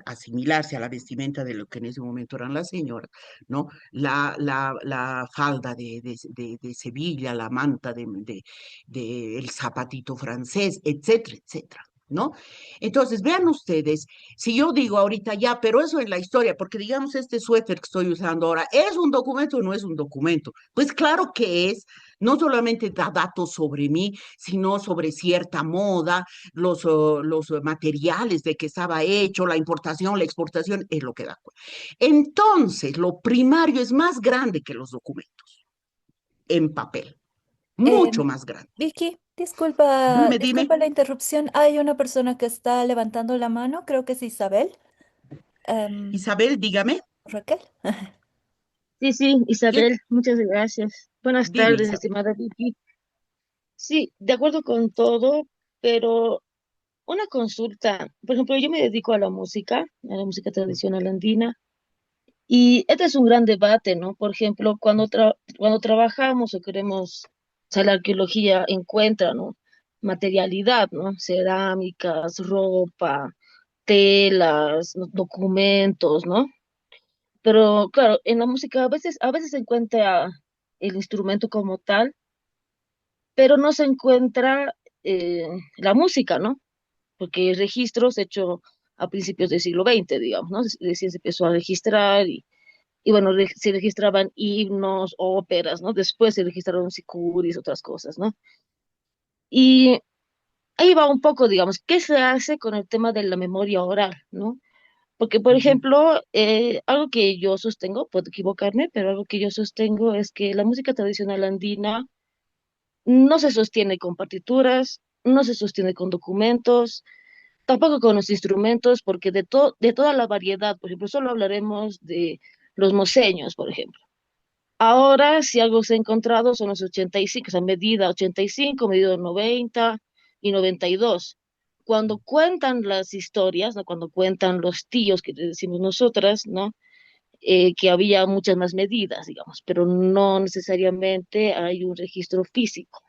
Asimilarse a la vestimenta de lo que en ese momento eran las señoras, ¿no? La falda de Sevilla, la manta el zapatito francés, etcétera, etcétera. ¿No? Entonces, vean ustedes, si yo digo ahorita ya, pero eso en la historia, porque digamos este suéter que estoy usando ahora, ¿es un documento o no es un documento? Pues claro que es, no solamente da datos sobre mí, sino sobre cierta moda, los materiales de que estaba hecho, la importación, la exportación, es lo que da cuenta. Entonces, lo primario es más grande que los documentos en papel, mucho Em, más grande. Vicky, disculpa, Dime, disculpa la interrupción. Hay una persona que está levantando la mano, creo que es Isabel. Em, Isabel, dígame, Raquel. Sí, sí, ¿qué? Isabel, muchas gracias. Buenas Dime, tardes, Isabel. estimada Vicky. Sí, de acuerdo con todo, pero una consulta. Por ejemplo, yo me dedico a la música tradicional andina, y este es un gran debate, ¿no? Por ejemplo, cuando trabajamos o queremos, o sea, la arqueología encuentra, ¿no? Materialidad, ¿no? Cerámicas, ropa, telas, ¿no? Documentos, ¿no? Pero claro, en la música a veces se encuentra el instrumento como tal, pero no se encuentra la música, ¿no? Porque registros hechos a principios del siglo XX, digamos, ¿no? Recién se empezó a registrar y bueno, se registraban himnos, óperas, ¿no? Después se registraron sicuris, otras cosas, ¿no? Y ahí va un poco, digamos, ¿qué se hace con el tema de la memoria oral, ¿no? Porque, por Ujú. ejemplo, algo que yo sostengo, puedo equivocarme, pero algo que yo sostengo es que la música tradicional andina no se sostiene con partituras, no se sostiene con documentos, tampoco con los instrumentos, porque de toda la variedad, por ejemplo, solo hablaremos de los moceños, por ejemplo. Ahora, si algo se ha encontrado son los 85, o sea, medida 85, medida 90 y 92. Cuando cuentan las historias, ¿no? Cuando cuentan los tíos que le decimos nosotras, ¿no? Que había muchas más medidas, digamos, pero no necesariamente hay un registro físico.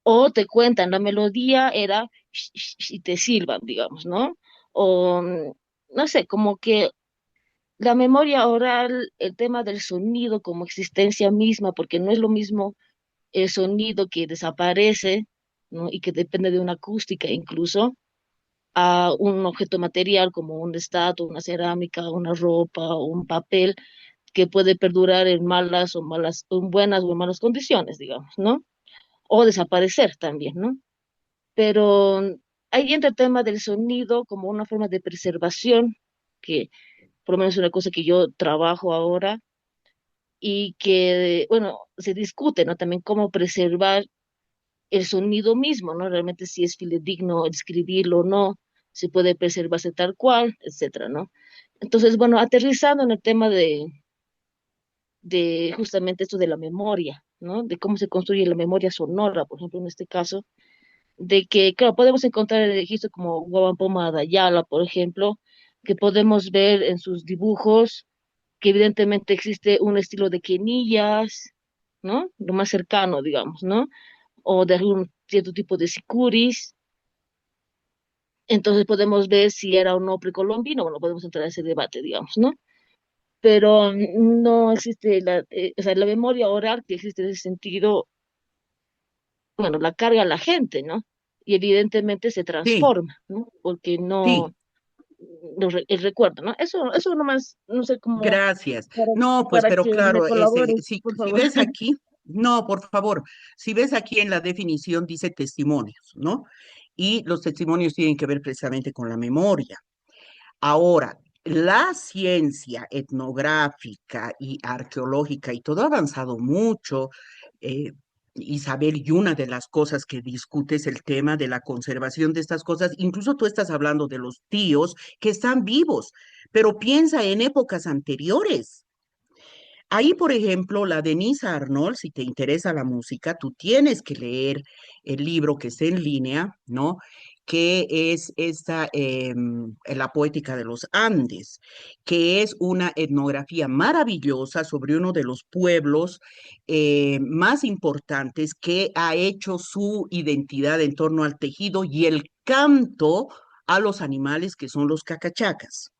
O te cuentan, la melodía era y te silban, digamos, ¿no? O, no sé, como que la memoria oral, el tema del sonido como existencia misma, porque no es lo mismo el sonido que desaparece, ¿no? Y que depende de una acústica incluso, a un objeto material como un estatua, una cerámica, una ropa o un papel que puede perdurar en malas o malas, en buenas o en malas condiciones, digamos, ¿no? O desaparecer también, ¿no? Pero ahí entra el tema del sonido como una forma de preservación, que por lo menos es una cosa que yo trabajo ahora y que, bueno, se discute, ¿no? También cómo preservar el sonido mismo, ¿no? Realmente si es fidedigno escribirlo o no, si puede preservarse tal cual, etcétera, ¿no? Entonces, bueno, aterrizando en el tema de justamente esto de la memoria, ¿no? De cómo se construye la memoria sonora, por ejemplo, en este caso, de que, claro, podemos encontrar el registro como Guampoma Dayala, por ejemplo, que podemos ver en sus dibujos que evidentemente existe un estilo de quenillas, ¿no? Lo más cercano, digamos, ¿no? O de algún cierto tipo de sicuris. Entonces podemos ver si era o no precolombino, bueno, podemos entrar a ese debate, digamos, ¿no? Pero no existe o sea, la memoria oral que existe en ese sentido, bueno, la carga la gente, ¿no? Y evidentemente se Sí, transforma, ¿no? Porque no, sí, el recuerdo, ¿no? Eso nomás, no sé cómo, gracias. para, No, pues, para pero que me claro, colabores, por si favor. ves aquí, no, por favor, si ves aquí en la definición dice testimonios, ¿no? Y los testimonios tienen que ver precisamente con la memoria. Ahora, la ciencia etnográfica y arqueológica y todo ha avanzado mucho, eh, Isabel, y una de las cosas que discute es el tema de la conservación de estas cosas. Incluso tú estás hablando de los tíos que están vivos, pero piensa en épocas anteriores. Ahí, por ejemplo, la Denise Arnold, si te interesa la música, tú tienes que leer el libro que está en línea, ¿no? Que es La poética de los Andes, que es una etnografía maravillosa sobre uno de los pueblos más importantes que ha hecho su identidad en torno al tejido y el canto a los animales que son los cacachacas.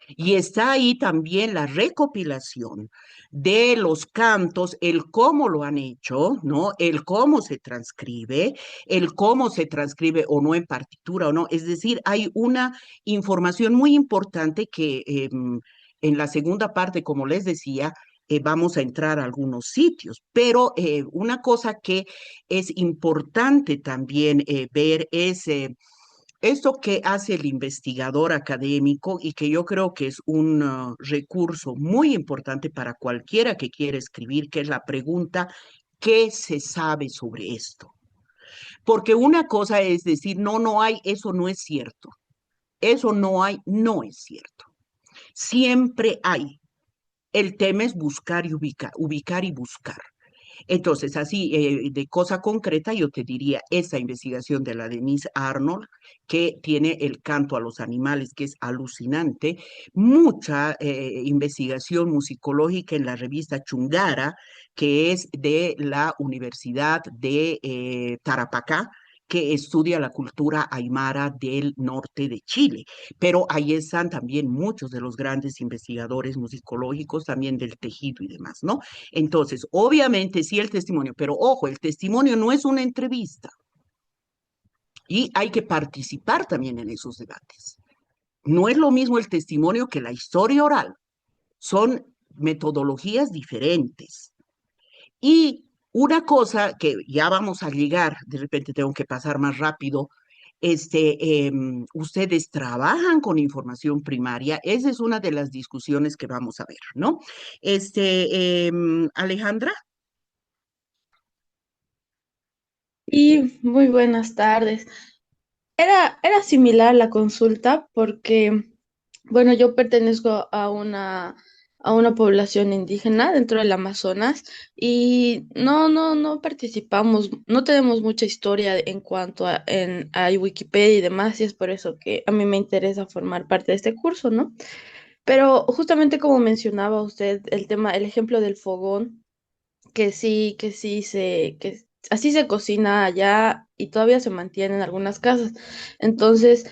Y está ahí también la recopilación de los cantos, el cómo lo han hecho, ¿no? El cómo se transcribe o no en partitura o no. Es decir, hay una información muy importante que en la segunda parte, como les decía, vamos a entrar a algunos sitios, pero una cosa que es importante también ver es esto que hace el investigador académico y que yo creo que es un recurso muy importante para cualquiera que quiera escribir, que es la pregunta, ¿qué se sabe sobre esto? Porque una cosa es decir, no, no hay, eso no es cierto. Eso no hay, no es cierto. Siempre hay. El tema es buscar y ubicar, ubicar y buscar. Entonces, así de cosa concreta, yo te diría esa investigación de la Denise Arnold, que tiene el canto a los animales, que es alucinante, mucha investigación musicológica en la revista Chungara, que es de la Universidad de Tarapacá, que estudia la cultura aymara del norte de Chile. Pero ahí están también muchos de los grandes investigadores musicológicos, también del tejido y demás, ¿no? Entonces, obviamente sí el testimonio, pero ojo, el testimonio no es una entrevista y hay que participar también en esos debates. No es lo mismo el testimonio que la historia oral, son metodologías diferentes. Y una cosa que ya vamos a llegar, de repente tengo que pasar más rápido, ustedes trabajan con información primaria. Esa es una de las discusiones que vamos a ver, ¿no? Alejandra. Y muy buenas tardes. Era similar la consulta porque, bueno, yo pertenezco a una población indígena dentro del Amazonas y no participamos, no tenemos mucha historia en cuanto a Wikipedia y demás, y es por eso que a mí me interesa formar parte de este curso, ¿no? Pero justamente como mencionaba usted, el tema, el ejemplo del fogón que así se cocina allá y todavía se mantiene en algunas casas. Entonces,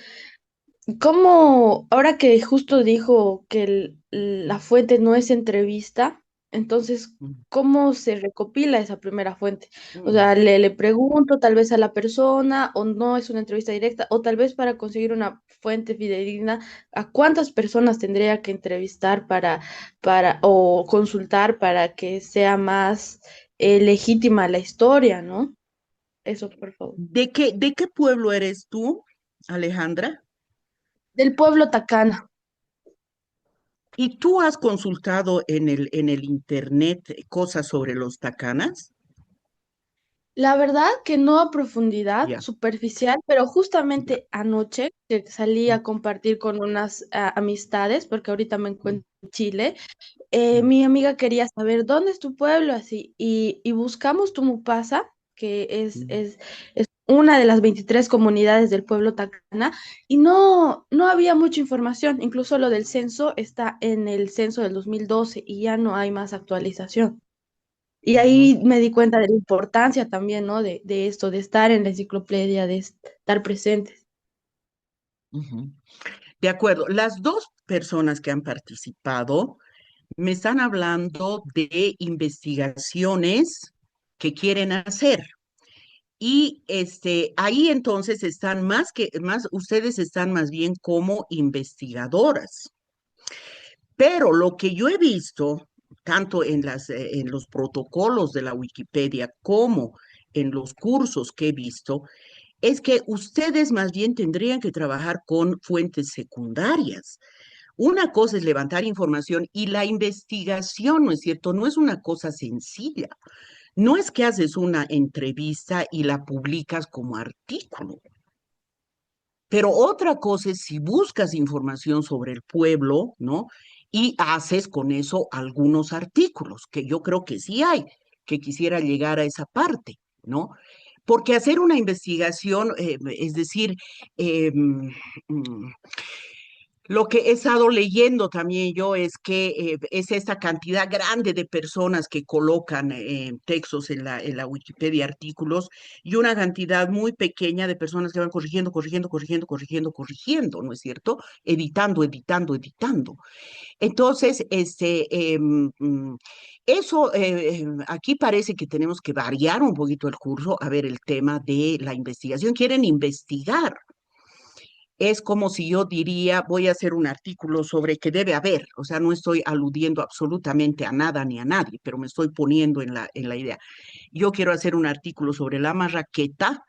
¿cómo, ahora que justo dijo que la fuente no es entrevista, entonces, Mm, cómo se recopila esa primera fuente? O mm. sea, le pregunto tal vez a la persona o no es una entrevista directa o tal vez para conseguir una fuente fidedigna, ¿a cuántas personas tendría que entrevistar o consultar para que sea más legítima la historia, ¿no? Eso, por favor. ¿De qué pueblo eres tú, Alejandra? Del pueblo Tacana. ¿Y tú has consultado en el internet cosas sobre los tacanas? La verdad que no a profundidad, Ya, superficial, pero ya. justamente anoche que salí Mm, a compartir con unas amistades, porque ahorita me mm, encuentro en Chile, mm, mi amiga quería saber dónde es tu pueblo, así, y buscamos Tumupasa, que mm. es una de las 23 comunidades del pueblo Tacana, y no había mucha información, incluso lo del censo está en el censo del 2012 y ya no hay más actualización. Y Ujú, ahí me di cuenta de la importancia también, ¿no? De esto, de estar en la enciclopedia, de estar presentes. ujú. De acuerdo, las dos personas que han participado me están hablando de investigaciones que quieren hacer. Y ahí entonces están ustedes están más bien como investigadoras. Pero lo que yo he visto, tanto en los protocolos de la Wikipedia como en los cursos que he visto, es que ustedes más bien tendrían que trabajar con fuentes secundarias. Una cosa es levantar información y la investigación, ¿no es cierto? No es una cosa sencilla. No es que haces una entrevista y la publicas como artículo. Pero otra cosa es si buscas información sobre el pueblo, ¿no? Y haces con eso algunos artículos, que yo creo que sí hay, que quisiera llegar a esa parte, ¿no? Porque hacer una investigación, es decir, eh, mm, lo que he estado leyendo también yo es que es esta cantidad grande de personas que colocan textos en la Wikipedia, artículos, y una cantidad muy pequeña de personas que van corrigiendo, corrigiendo, corrigiendo, corrigiendo, corrigiendo, ¿no es cierto? Editando, editando, editando. Entonces, eso, aquí parece que tenemos que variar un poquito el curso, a ver el tema de la investigación. Quieren investigar, es como si yo diría, voy a hacer un artículo sobre que debe haber, o sea, no estoy aludiendo absolutamente a nada ni a nadie, pero me estoy poniendo en la idea. Yo quiero hacer un artículo sobre la marraqueta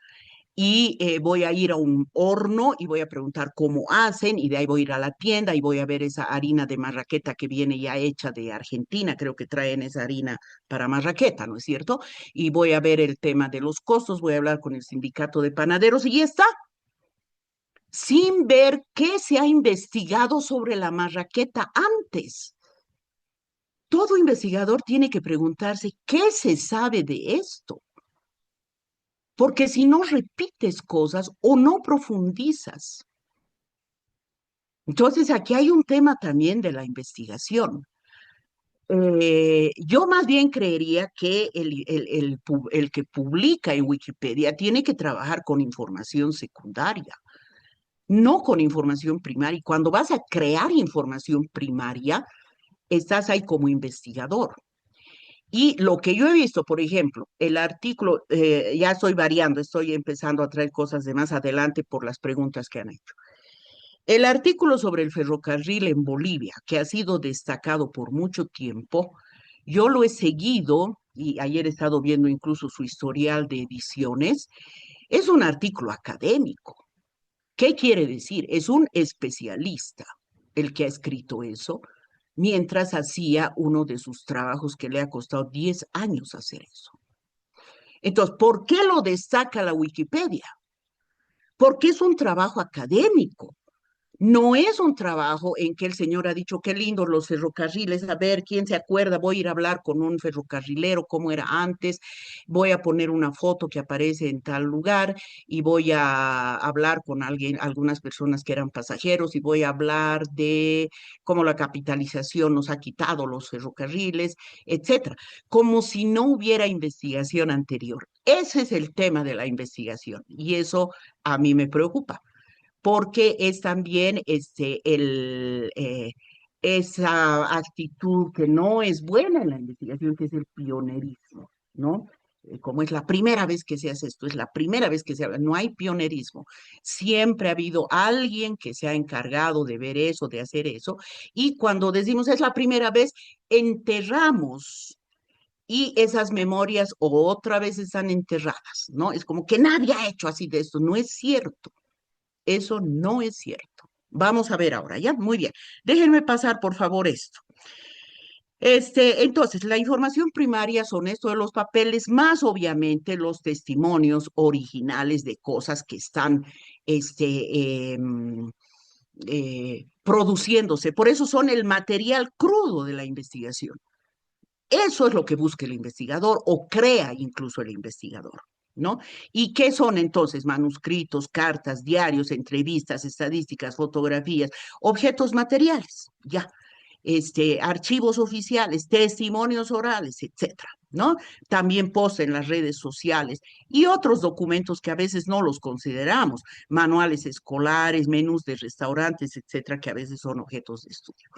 y voy a ir a un horno y voy a preguntar cómo hacen y de ahí voy a ir a la tienda y voy a ver esa harina de marraqueta que viene ya hecha de Argentina, creo que traen esa harina para marraqueta, ¿no es cierto? Y voy a ver el tema de los costos, voy a hablar con el sindicato de panaderos y ya está, sin ver qué se ha investigado sobre la marraqueta antes. Todo investigador tiene que preguntarse qué se sabe de esto, porque si no repites cosas o no profundizas. Entonces, aquí hay un tema también de la investigación. Yo más bien creería que el que publica en Wikipedia tiene que trabajar con información secundaria, no con información primaria. Y cuando vas a crear información primaria, estás ahí como investigador. Y lo que yo he visto, por ejemplo, el artículo, ya estoy variando, estoy empezando a traer cosas de más adelante por las preguntas que han hecho. El artículo sobre el ferrocarril en Bolivia, que ha sido destacado por mucho tiempo, yo lo he seguido y ayer he estado viendo incluso su historial de ediciones. Es un artículo académico. ¿Qué quiere decir? Es un especialista el que ha escrito eso, mientras hacía uno de sus trabajos que le ha costado 10 años hacer eso. Entonces, ¿por qué lo destaca la Wikipedia? Porque es un trabajo académico. No es un trabajo en que el señor ha dicho, qué lindos los ferrocarriles, a ver, ¿quién se acuerda? Voy a ir a hablar con un ferrocarrilero, cómo era antes, voy a poner una foto que aparece en tal lugar y voy a hablar con alguien, algunas personas que eran pasajeros y voy a hablar de cómo la capitalización nos ha quitado los ferrocarriles, etcétera, como si no hubiera investigación anterior. Ese es el tema de la investigación y eso a mí me preocupa porque es también esa actitud que no es buena en la investigación, que es el pionerismo, ¿no? Como es la primera vez que se hace esto, es la primera vez que se habla, no hay pionerismo. Siempre ha habido alguien que se ha encargado de ver eso, de hacer eso, y cuando decimos es la primera vez, enterramos y esas memorias otra vez están enterradas, ¿no? Es como que nadie ha hecho así de esto, no es cierto. Eso no es cierto. Vamos a ver ahora, ¿ya? Muy bien. Déjenme pasar, por favor, esto. Entonces, la información primaria son esto de los papeles, más obviamente los testimonios originales de cosas que están produciéndose. Por eso son el material crudo de la investigación. Eso es lo que busca el investigador o crea incluso el investigador, ¿no? ¿Y qué son entonces? Manuscritos, cartas, diarios, entrevistas, estadísticas, fotografías, objetos materiales, ya, archivos oficiales, testimonios orales, etcétera, ¿no? También post en las redes sociales y otros documentos que a veces no los consideramos, manuales escolares, menús de restaurantes, etcétera, que a veces son objetos de estudio.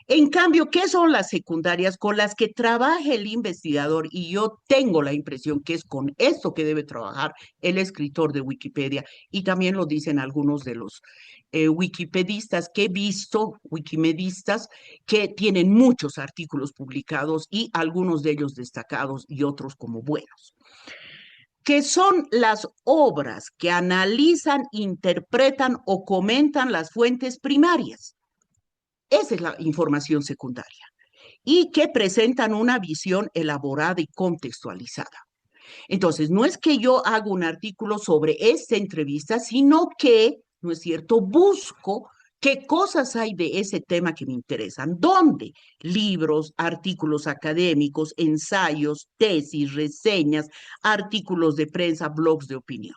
En cambio, ¿qué son las secundarias con las que trabaja el investigador? Y yo tengo la impresión que es con esto que debe trabajar el escritor de Wikipedia, y también lo dicen algunos de los wikipedistas que he visto, wikimedistas, que tienen muchos artículos publicados y algunos de ellos destacados y otros como buenos, que son las obras que analizan, interpretan o comentan las fuentes primarias. Esa es la información secundaria y que presentan una visión elaborada y contextualizada. Entonces, no es que yo haga un artículo sobre esta entrevista, sino que, ¿no es cierto?, busco qué cosas hay de ese tema que me interesan. ¿Dónde? Libros, artículos académicos, ensayos, tesis, reseñas, artículos de prensa, blogs de opinión.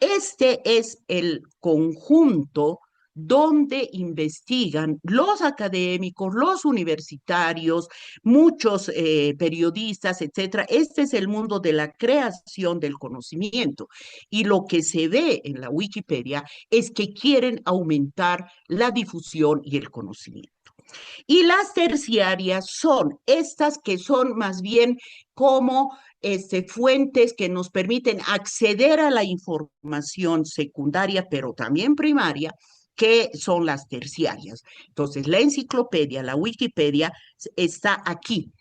Este es el conjunto donde investigan los académicos, los universitarios, muchos periodistas, etcétera. Este es el mundo de la creación del conocimiento. Y lo que se ve en la Wikipedia es que quieren aumentar la difusión y el conocimiento. Y las terciarias son estas que son más bien como fuentes que nos permiten acceder a la información secundaria, pero también primaria, que son las terciarias. Entonces, la enciclopedia, la Wikipedia, está aquí.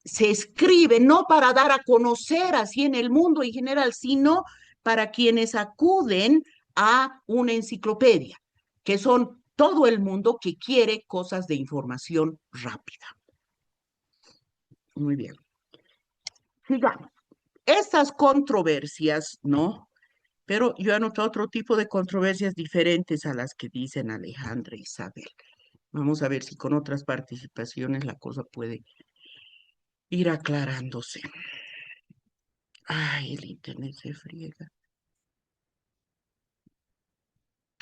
Se escribe no para dar a conocer así en el mundo en general, sino para quienes acuden a una enciclopedia, que son todo el mundo que quiere cosas de información rápida. Muy bien. Sigamos. Estas controversias, ¿no? Pero yo anoto otro tipo de controversias diferentes a las que dicen Alejandra e Isabel. Vamos a ver si con otras participaciones la cosa puede ir aclarándose. Ay, el internet se friega.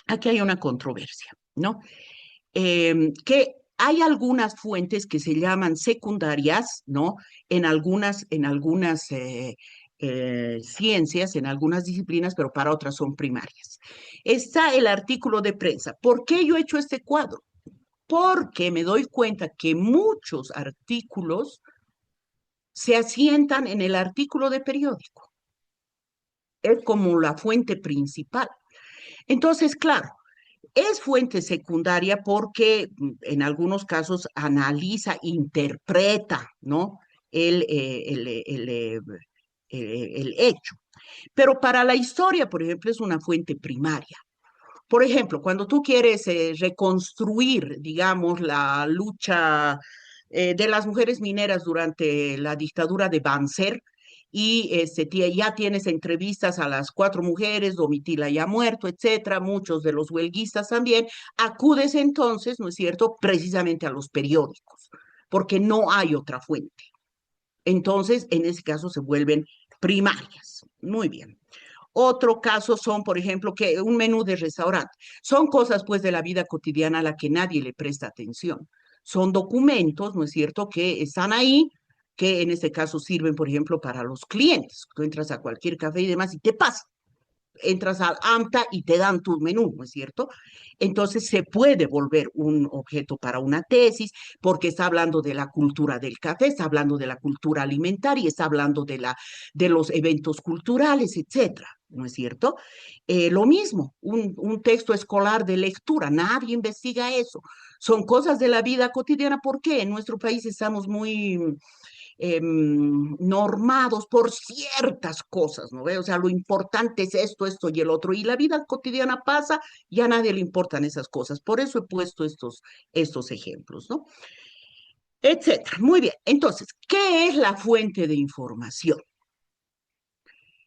Aquí hay una controversia, ¿no? Que hay algunas fuentes que se llaman secundarias, ¿no? En algunas ciencias, en algunas disciplinas, pero para otras son primarias. Está el artículo de prensa. ¿Por qué yo he hecho este cuadro? Porque me doy cuenta que muchos artículos se asientan en el artículo de periódico. Es como la fuente principal. Entonces, claro, es fuente secundaria porque en algunos casos analiza, interpreta, ¿no? El hecho. Pero para la historia, por ejemplo, es una fuente primaria, Por ejemplo, cuando tú quieres reconstruir, digamos, la lucha de las mujeres mineras durante la dictadura de Banzer, y ya tienes entrevistas a las cuatro mujeres, Domitila ya muerto, etcétera, muchos de los huelguistas también, acudes entonces, ¿no es cierto?, precisamente a los periódicos, porque no hay otra fuente. Entonces, en ese caso se vuelven primarias. Muy bien. Otro caso son, por ejemplo, que un menú de restaurante. Son cosas, pues, de la vida cotidiana a la que nadie le presta atención. Son documentos, ¿no es cierto?, que están ahí, que en este caso sirven, por ejemplo, para los clientes. Tú entras a cualquier café y demás y te pasa, entras al AMTA y te dan tu menú, ¿no es cierto? Entonces se puede volver un objeto para una tesis porque está hablando de la cultura del café, está hablando de la cultura alimentaria, está hablando de los eventos culturales, etcétera, ¿no es cierto? Lo mismo, un texto escolar de lectura, nadie investiga eso. Son cosas de la vida cotidiana. ¿Por qué? En nuestro país estamos muy normados por ciertas cosas, ¿no ve? O sea, lo importante es esto, esto y el otro, y la vida cotidiana pasa, y a nadie le importan esas cosas. Por eso he puesto estos ejemplos, ¿no? Etcétera. Muy bien. Entonces, ¿qué es la fuente de información?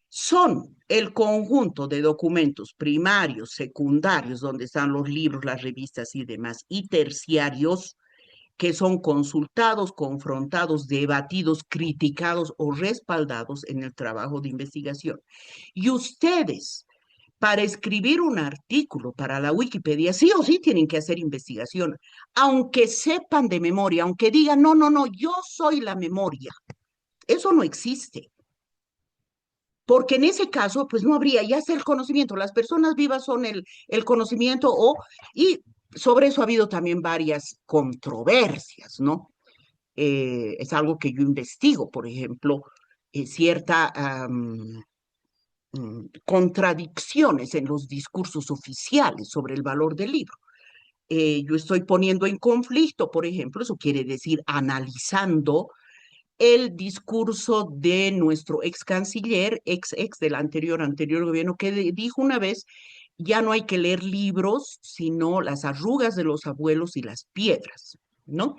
Son el conjunto de documentos primarios, secundarios, donde están los libros, las revistas y demás, y terciarios, que son consultados, confrontados, debatidos, criticados o respaldados en el trabajo de investigación. Y ustedes, para escribir un artículo para la Wikipedia, sí o sí tienen que hacer investigación, aunque sepan de memoria, aunque digan, no, no, no, yo soy la memoria. Eso no existe. Porque en ese caso, pues no habría, ya sea el conocimiento, las personas vivas son el conocimiento, y sobre eso ha habido también varias controversias, ¿no? Es algo que yo investigo, por ejemplo, ciertas contradicciones en los discursos oficiales sobre el valor del libro. Yo estoy poniendo en conflicto, por ejemplo, eso quiere decir analizando el discurso de nuestro ex canciller, ex del anterior gobierno, que dijo una vez, ya no hay que leer libros, sino las arrugas de los abuelos y las piedras, ¿no?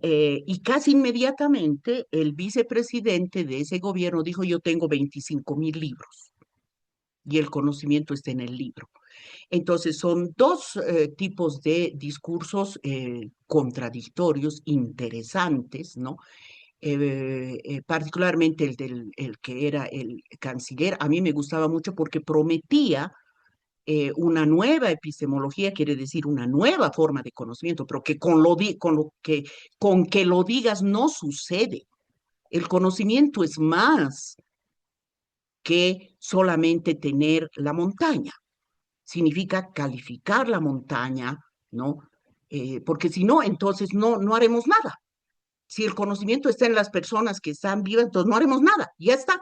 Y casi inmediatamente el vicepresidente de ese gobierno dijo, yo tengo 25.000 libros y el conocimiento está en el libro. Entonces son dos tipos de discursos contradictorios, interesantes, ¿no? Particularmente el que era el canciller, a mí me gustaba mucho porque prometía una nueva epistemología, quiere decir una nueva forma de conocimiento, pero que con que lo digas no sucede. El conocimiento es más que solamente tener la montaña. Significa calificar la montaña, ¿no? Porque si no, entonces no haremos nada. Si el conocimiento está en las personas que están vivas, entonces no haremos nada, ya está.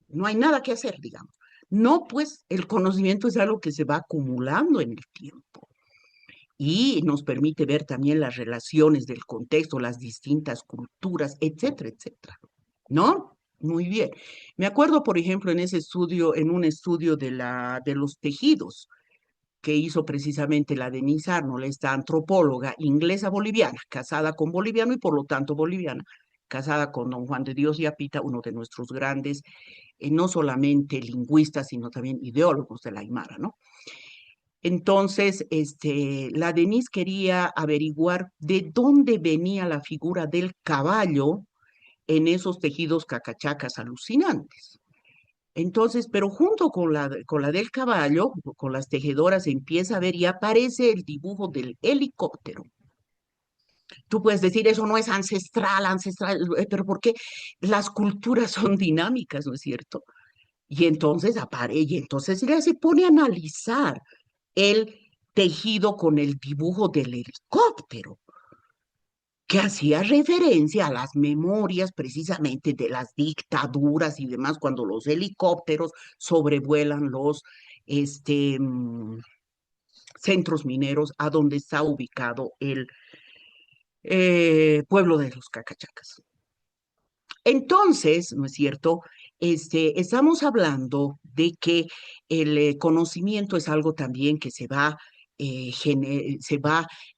No hay nada que hacer, digamos. No, pues el conocimiento es algo que se va acumulando en el tiempo y nos permite ver también las relaciones del contexto, las distintas culturas, etcétera, etcétera. ¿No? Muy bien. Me acuerdo, por ejemplo, en un estudio de los tejidos que hizo precisamente la Denise Arnold, esta antropóloga inglesa boliviana, casada con boliviano y por lo tanto boliviana, casada con don Juan de Dios Yapita, uno de nuestros grandes no solamente lingüistas, sino también ideólogos de la Aymara, ¿no? Entonces, la Denise quería averiguar de dónde venía la figura del caballo en esos tejidos cacachacas alucinantes. Entonces, pero junto con la del caballo, con las tejedoras, empieza a ver y aparece el dibujo del helicóptero. Tú puedes decir, eso no es ancestral, pero porque las culturas son dinámicas, ¿no es cierto? Y entonces ella se pone a analizar el tejido con el dibujo del helicóptero, que hacía referencia a las memorias precisamente de las dictaduras y demás, cuando los helicópteros sobrevuelan los este, mm, centros mineros a donde está ubicado el pueblo de los Cacachacas. Entonces, ¿no es cierto? estamos hablando de que el conocimiento es algo también que se va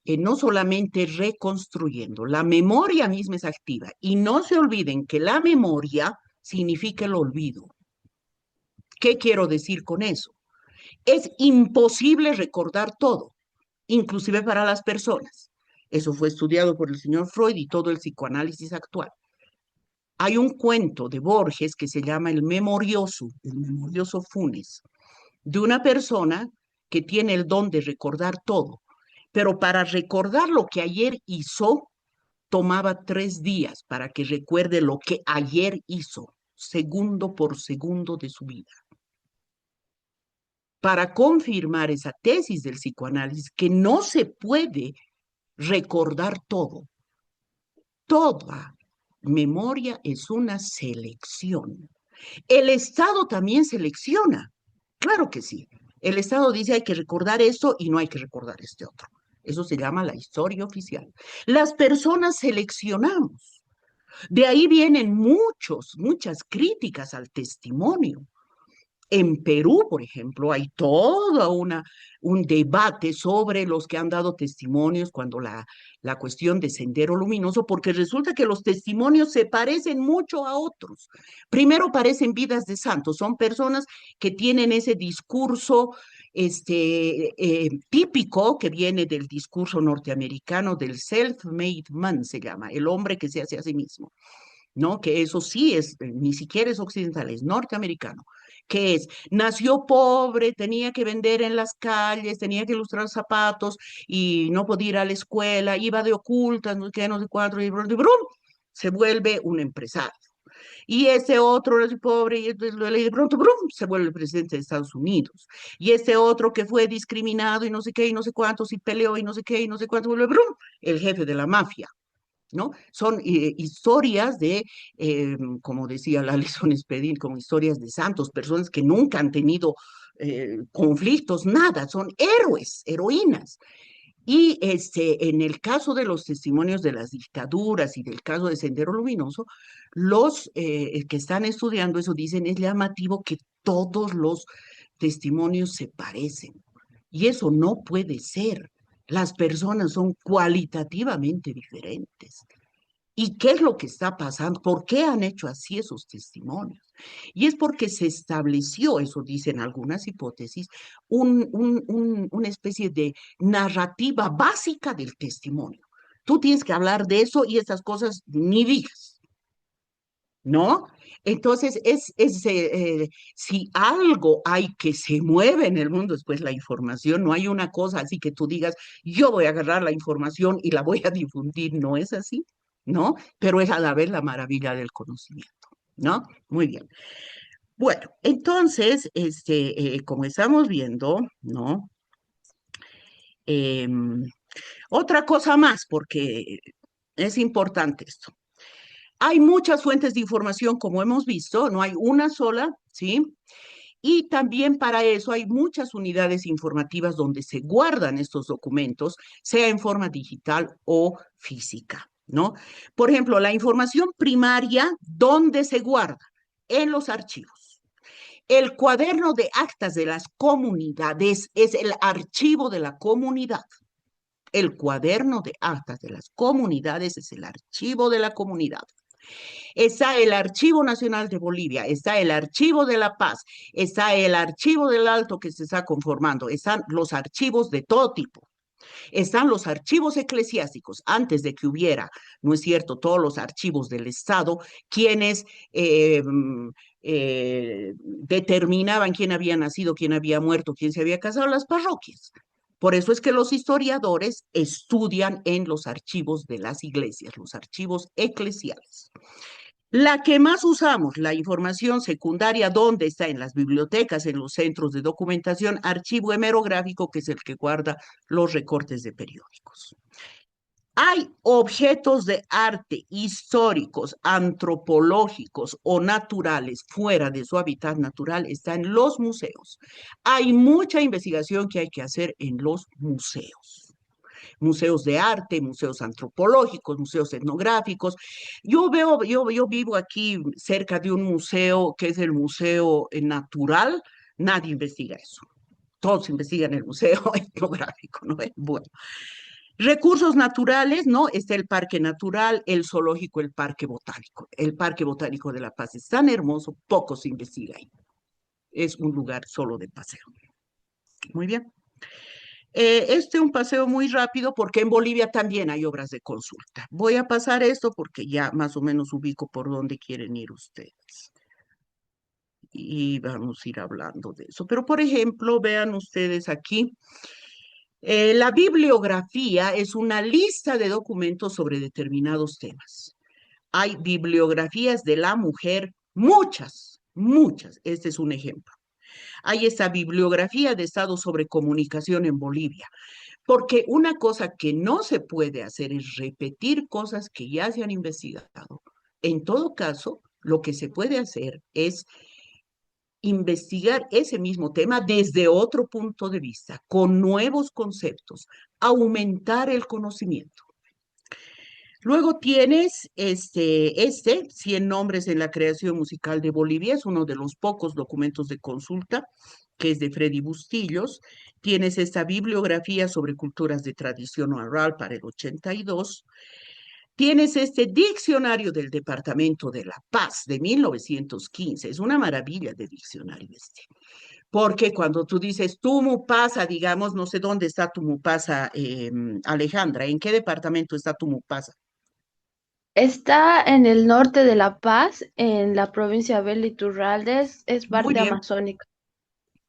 no solamente reconstruyendo, la memoria misma es activa. Y no se olviden que la memoria significa el olvido. ¿Qué quiero decir con eso? Es imposible recordar todo, inclusive para las personas. Eso fue estudiado por el señor Freud y todo el psicoanálisis actual. Hay un cuento de Borges que se llama el memorioso Funes, de una persona que tiene el don de recordar todo, pero para recordar lo que ayer hizo, tomaba 3 días para que recuerde lo que ayer hizo, segundo por segundo de su vida. Para confirmar esa tesis del psicoanálisis, que no se puede recordar todo. Toda memoria es una selección. El Estado también selecciona. Claro que sí. El Estado dice hay que recordar esto y no hay que recordar este otro. Eso se llama la historia oficial. Las personas seleccionamos. De ahí vienen muchas críticas al testimonio. En Perú, por ejemplo, hay un debate sobre los que han dado testimonios cuando la cuestión de Sendero Luminoso, porque resulta que los testimonios se parecen mucho a otros. Primero parecen vidas de santos, son personas que tienen ese discurso típico que viene del discurso norteamericano del self-made man, se llama, el hombre que se hace a sí mismo. ¿No? Que eso sí ni siquiera es occidental, es norteamericano, que nació pobre, tenía que vender en las calles, tenía que ilustrar zapatos y no podía ir a la escuela, iba de ocultas, no sé qué, no sé cuánto, y brum, se vuelve un empresario. Y ese otro es pobre y de pronto, brum, se vuelve el presidente de Estados Unidos. Y ese otro que fue discriminado y no sé qué, y no sé cuántos, y peleó y no sé qué, y no sé cuánto, vuelve, brum, el jefe de la mafia. ¿No? Son historias como decía la Alison Spedin, como historias de santos, personas que nunca han tenido conflictos, nada, son héroes, heroínas. Y en el caso de los testimonios de las dictaduras y del caso de Sendero Luminoso, los que están estudiando eso dicen, es llamativo que todos los testimonios se parecen. Y eso no puede ser. Las personas son cualitativamente diferentes. ¿Y qué es lo que está pasando? ¿Por qué han hecho así esos testimonios? Y es porque se estableció, eso dicen algunas hipótesis, una especie de narrativa básica del testimonio. Tú tienes que hablar de eso y estas cosas ni digas, ¿no? Entonces, si algo hay que se mueve en el mundo, es pues la información, no hay una cosa así que tú digas, yo voy a agarrar la información y la voy a difundir, no es así, ¿no? Pero es a la vez la maravilla del conocimiento, ¿no? Muy bien. Bueno, entonces, como estamos viendo, ¿no? Em, Otra cosa más, porque es importante esto. Hay muchas fuentes de información, como hemos visto, no hay una sola, ¿sí? Y también para eso hay muchas unidades informativas donde se guardan estos documentos, sea en forma digital o física, ¿no? Por ejemplo, la información primaria, ¿dónde se guarda? En los archivos. El cuaderno de actas de las comunidades es el archivo de la comunidad. El cuaderno de actas de las comunidades es el archivo de la comunidad. Está el Archivo Nacional de Bolivia, está el Archivo de La Paz, está el Archivo del Alto que se está conformando, están los archivos de todo tipo. Están los archivos eclesiásticos, antes de que hubiera, ¿no es cierto?, todos los archivos del Estado, quienes determinaban quién había nacido, quién había muerto, quién se había casado, las parroquias. Por eso es que los historiadores estudian en los archivos de las iglesias, los archivos eclesiales. La que más usamos, la información secundaria, ¿dónde está? En las bibliotecas, en los centros de documentación, archivo hemerográfico, que es el que guarda los recortes de periódicos. Hay objetos de arte históricos, antropológicos o naturales fuera de su hábitat natural, están en los museos. Hay mucha investigación que hay que hacer en los museos. museos de arte, museos antropológicos, museos etnográficos. Yo vivo aquí cerca de un museo que es el Museo Natural, nadie investiga eso. Todos investigan el museo etnográfico, ¿no? Bueno. Recursos naturales, ¿no? Está el Parque Natural, el Zoológico, el Parque Botánico. El Parque Botánico de La Paz es tan hermoso, poco se investiga ahí. Es un lugar solo de paseo. Muy bien. Este es un paseo muy rápido porque en Bolivia también hay obras de consulta. Voy a pasar esto porque ya más o menos ubico por dónde quieren ir ustedes. Y vamos a ir hablando de eso. Pero, por ejemplo, vean ustedes aquí. La bibliografía es una lista de documentos sobre determinados temas. Hay bibliografías de la mujer, muchas, muchas. Este es un ejemplo. Hay esta bibliografía de Estado sobre comunicación en Bolivia, porque una cosa que no se puede hacer es repetir cosas que ya se han investigado. En todo caso, lo que se puede hacer es investigar ese mismo tema desde otro punto de vista, con nuevos conceptos, aumentar el conocimiento. Luego tienes 100 nombres en la creación musical de Bolivia, es uno de los pocos documentos de consulta, que es de Freddy Bustillos. Tienes esta bibliografía sobre culturas de tradición oral para el 82. Tienes este diccionario del Departamento de La Paz de 1915. Es una maravilla de diccionario este. Porque cuando tú dices Tumupasa, digamos, no sé dónde está Tumupasa, Alejandra, ¿en qué departamento está Tumupasa? Está en el norte de La Paz, en la provincia de Abel Iturraldes, es Muy parte bien. amazónica.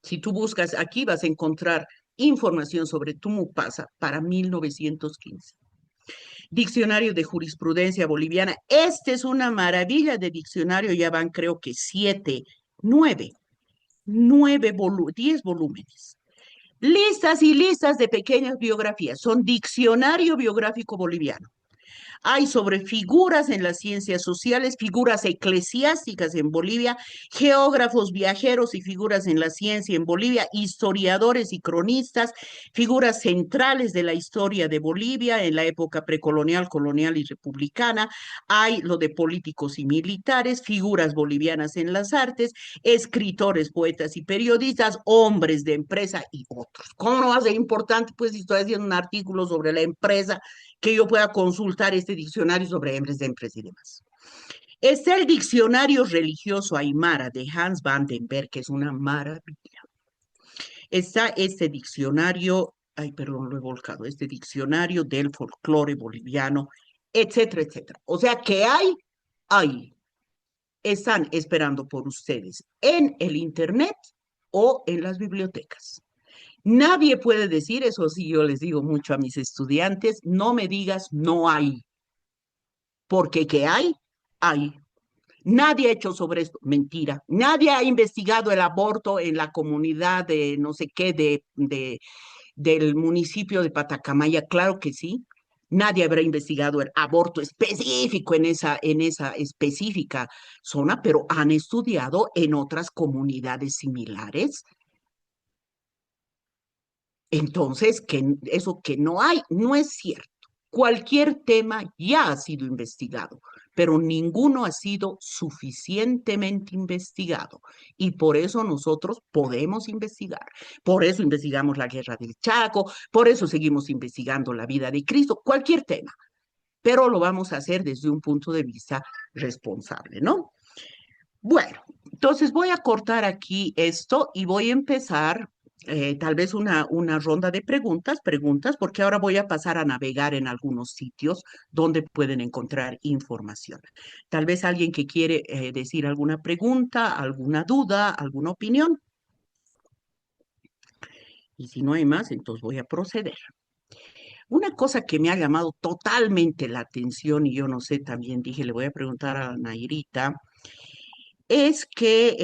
Si tú buscas aquí vas a encontrar información sobre Tumupasa para 1915. Diccionario de Jurisprudencia Boliviana. Este es una maravilla de diccionario, ya van creo que 7, 9, 10 volúmenes. Listas y listas de pequeñas biografías. Son diccionario biográfico boliviano. Hay sobre figuras en las ciencias sociales, figuras eclesiásticas en Bolivia, geógrafos, viajeros y figuras en la ciencia en Bolivia, historiadores y cronistas, figuras centrales de la historia de Bolivia en la época precolonial, colonial y republicana. Hay lo de políticos y militares, figuras bolivianas en las artes, escritores, poetas y periodistas, hombres de empresa y otros. ¿Cómo no va a ser importante? Pues si estoy haciendo un artículo sobre la empresa, que yo pueda consultar este diccionario sobre hombres de empresa y demás. Está el diccionario religioso Aymara de Hans van den Berg, que es una maravilla. Está este diccionario, ay, perdón, lo he volcado, este diccionario del folclore boliviano, etcétera, etcétera. O sea que hay, están esperando por ustedes en el Internet o en las bibliotecas. Nadie puede decir, eso sí yo les digo mucho a mis estudiantes, no me digas no hay, porque que hay. Nadie ha hecho sobre esto, mentira. Nadie ha investigado el aborto en la comunidad de no sé qué, del municipio de Patacamaya, claro que sí. Nadie habrá investigado el aborto específico en esa específica zona, pero han estudiado en otras comunidades similares. Entonces, que eso que no hay, no es cierto. Cualquier tema ya ha sido investigado, pero ninguno ha sido suficientemente investigado. Y por eso nosotros podemos investigar. Por eso investigamos la guerra del Chaco, por eso seguimos investigando la vida de Cristo, cualquier tema. Pero lo vamos a hacer desde un punto de vista responsable, ¿no? Bueno, entonces voy a cortar aquí esto y voy a empezar tal vez una ronda de preguntas, porque ahora voy a pasar a navegar en algunos sitios donde pueden encontrar información. Tal vez alguien que quiere decir alguna pregunta, alguna duda, alguna opinión. Y si no hay más, entonces voy a proceder. Una cosa que me ha llamado totalmente la atención, y yo no sé, también dije, le voy a preguntar a Nairita, es que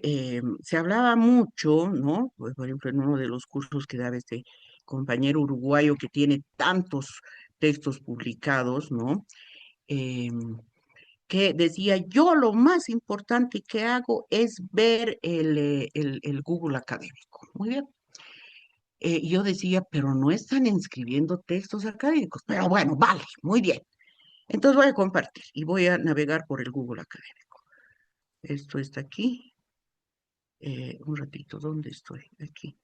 eh, se hablaba mucho, ¿no? Pues, por ejemplo, en uno de los cursos que daba este compañero uruguayo que tiene tantos textos publicados, ¿no? Em, que decía, yo lo más importante que hago es ver el Google académico. Muy bien. Y yo decía, pero no están inscribiendo textos académicos. Pero bueno, vale, muy bien. Entonces voy a compartir y voy a navegar por el Google académico. Esto está aquí. Un ratito, ¿dónde estoy? Aquí.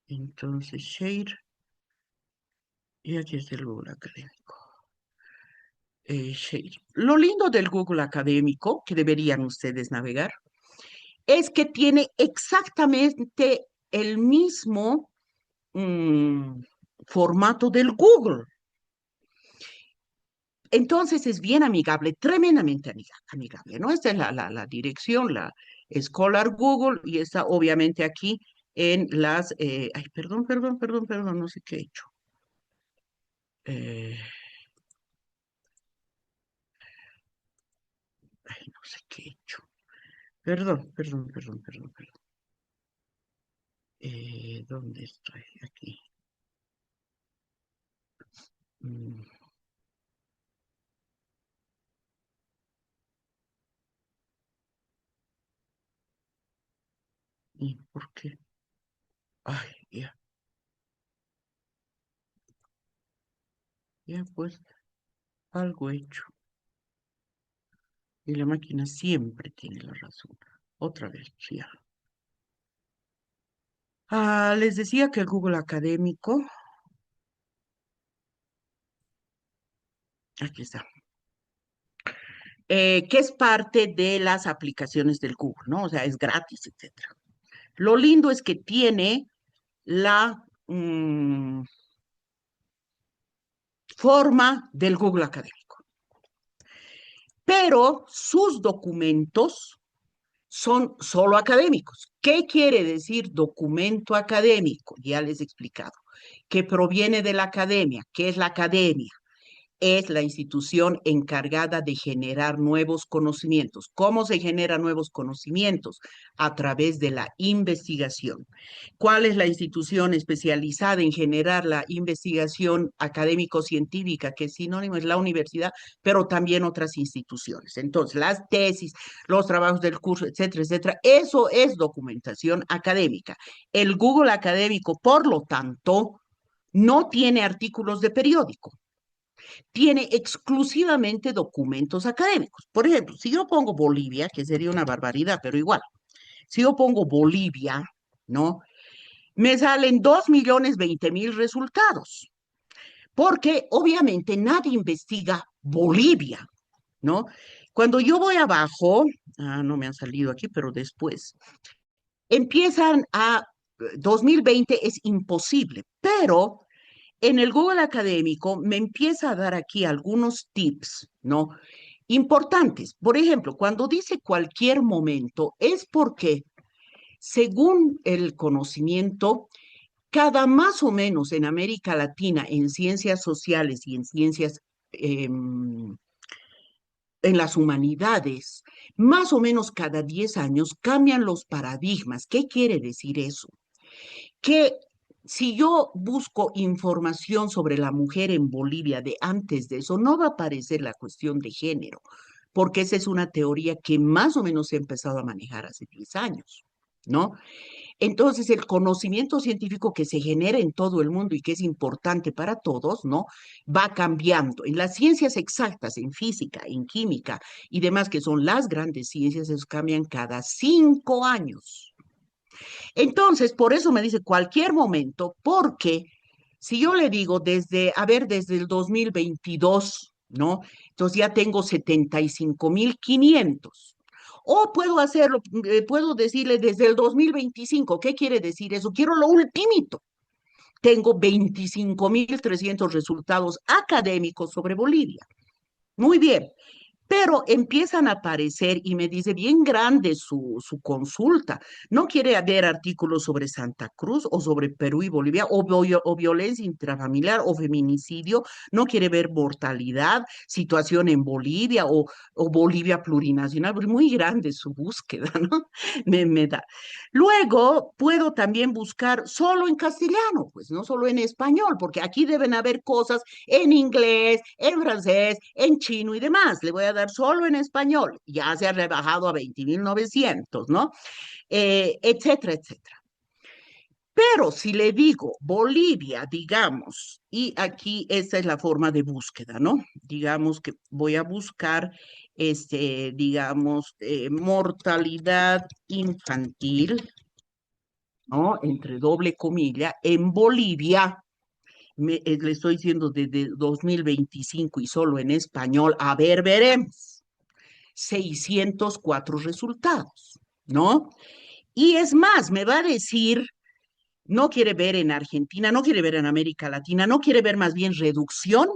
Entonces, share. Y aquí está el Google académico. Share. Lo lindo del Google académico, que deberían ustedes navegar, es que tiene exactamente el mismo formato del Google. Entonces es bien amigable, tremendamente amigable, ¿no? Esta es la dirección, la Scholar Google, y está obviamente aquí en las... ay, perdón, no sé qué he hecho. Ay, no sé qué he hecho. Perdón. ¿Dónde estoy? Aquí. Mm, ¿Y por qué? Ay, ya pues, algo he hecho. Y la máquina siempre tiene la razón. Otra vez, ya. Les decía que el Google académico, aquí está, que es parte de las aplicaciones del Google, ¿no? O sea, es gratis, etcétera. Lo lindo es que tiene la forma del Google académico, pero sus documentos son solo académicos. ¿Qué quiere decir documento académico? Ya les he explicado, que proviene de la academia. ¿Qué es la academia? Es la institución encargada de generar nuevos conocimientos. ¿Cómo se generan nuevos conocimientos? A través de la investigación. ¿Cuál es la institución especializada en generar la investigación académico-científica, que es sinónimo, es la universidad, pero también otras instituciones? Entonces, las tesis, los trabajos del curso, etcétera, etcétera, eso es documentación académica. El Google académico, por lo tanto, no tiene artículos de periódico, tiene exclusivamente documentos académicos. Por ejemplo, si yo pongo Bolivia, que sería una barbaridad, pero igual, si yo pongo Bolivia, ¿no? Me salen 2.020.000 resultados, porque obviamente nadie investiga Bolivia, ¿no? Cuando yo voy abajo, no me han salido aquí, pero después, empiezan a 2020 es imposible, pero en el Google académico me empieza a dar aquí algunos tips, ¿no? Importantes. Por ejemplo, cuando dice cualquier momento, es porque, según el conocimiento, cada más o menos en América Latina, en ciencias sociales y en ciencias, en las humanidades, más o menos cada 10 años cambian los paradigmas. ¿Qué quiere decir eso? Que si yo busco información sobre la mujer en Bolivia de antes de eso, no va a aparecer la cuestión de género, porque esa es una teoría que más o menos se ha empezado a manejar hace 10 años, ¿no? Entonces, el conocimiento científico que se genera en todo el mundo y que es importante para todos, ¿no? Va cambiando. En las ciencias exactas, en física, en química y demás, que son las grandes ciencias, esos cambian cada 5 años. Entonces, por eso me dice cualquier momento, porque si yo le digo desde el 2022, ¿no? Entonces ya tengo 75.500. O puedo hacerlo, puedo decirle desde el 2025. ¿Qué quiere decir eso? Quiero lo ultimito. Tengo 25.300 resultados académicos sobre Bolivia. Muy bien, pero empiezan a aparecer y me dice bien grande su consulta. No quiere ver artículos sobre Santa Cruz o sobre Perú y Bolivia o violencia intrafamiliar o feminicidio. No quiere ver mortalidad, situación en Bolivia o Bolivia plurinacional. Muy grande su búsqueda, ¿no? Me da. Luego puedo también buscar solo en castellano, pues no solo en español, porque aquí deben haber cosas en inglés, en francés, en chino y demás. Le voy a dar solo en español, ya se ha rebajado a 20.900, ¿no? Etcétera, etcétera. Pero si le digo Bolivia, digamos, y aquí esta es la forma de búsqueda, ¿no? Digamos que voy a buscar, digamos, mortalidad infantil, ¿no? Entre doble comilla, en Bolivia, le estoy diciendo desde 2025 y solo en español, a ver, veremos, 604 resultados, ¿no? Y es más, me va a decir, no quiere ver en Argentina, no quiere ver en América Latina, no quiere ver más bien reducción,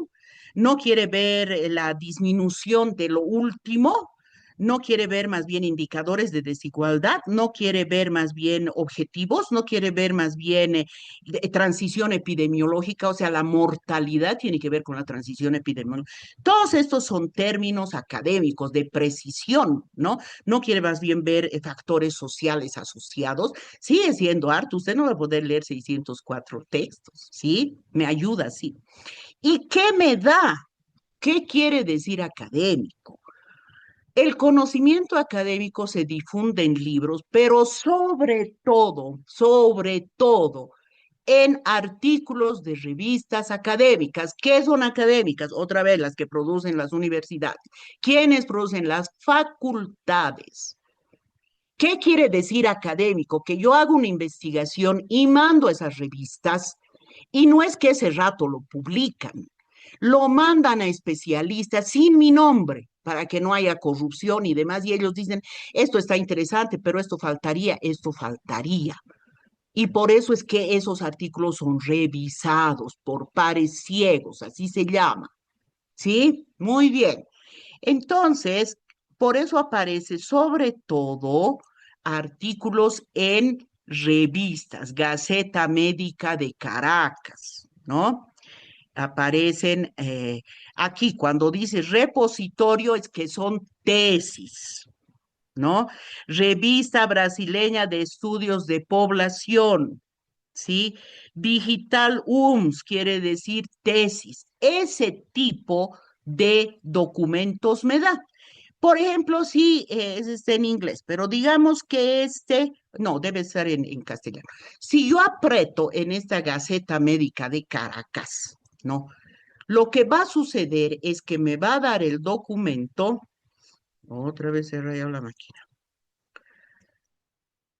no quiere ver la disminución de lo último, no quiere ver más bien indicadores de desigualdad, no quiere ver más bien objetivos, no quiere ver más bien transición epidemiológica, o sea, la mortalidad tiene que ver con la transición epidemiológica. Todos estos son términos académicos de precisión, ¿no? No quiere más bien ver factores sociales asociados. Sigue siendo harto, usted no va a poder leer 604 textos, ¿sí? Me ayuda, sí. ¿Y qué me da? ¿Qué quiere decir académico? El conocimiento académico se difunde en libros, pero sobre todo, en artículos de revistas académicas. ¿Qué son académicas? Otra vez, las que producen las universidades. ¿Quiénes producen? Las facultades. ¿Qué quiere decir académico? Que yo hago una investigación y mando esas revistas y no es que ese rato lo publican, lo mandan a especialistas sin mi nombre para que no haya corrupción y demás y ellos dicen, esto está interesante, pero esto faltaría, esto faltaría. Y por eso es que esos artículos son revisados por pares ciegos, así se llama. ¿Sí? Muy bien. Entonces, por eso aparece sobre todo artículos en revistas, Gaceta Médica de Caracas, ¿no? Aparecen aquí, cuando dice repositorio, es que son tesis, ¿no? Revista Brasileña de Estudios de Población, ¿sí? Digital UMS quiere decir tesis. Ese tipo de documentos me da. Por ejemplo, si está en inglés, pero digamos que no, debe estar en castellano. Si yo aprieto en esta Gaceta Médica de Caracas, ¿no? Lo que va a suceder es que me va a dar el documento, otra vez se rayó la máquina.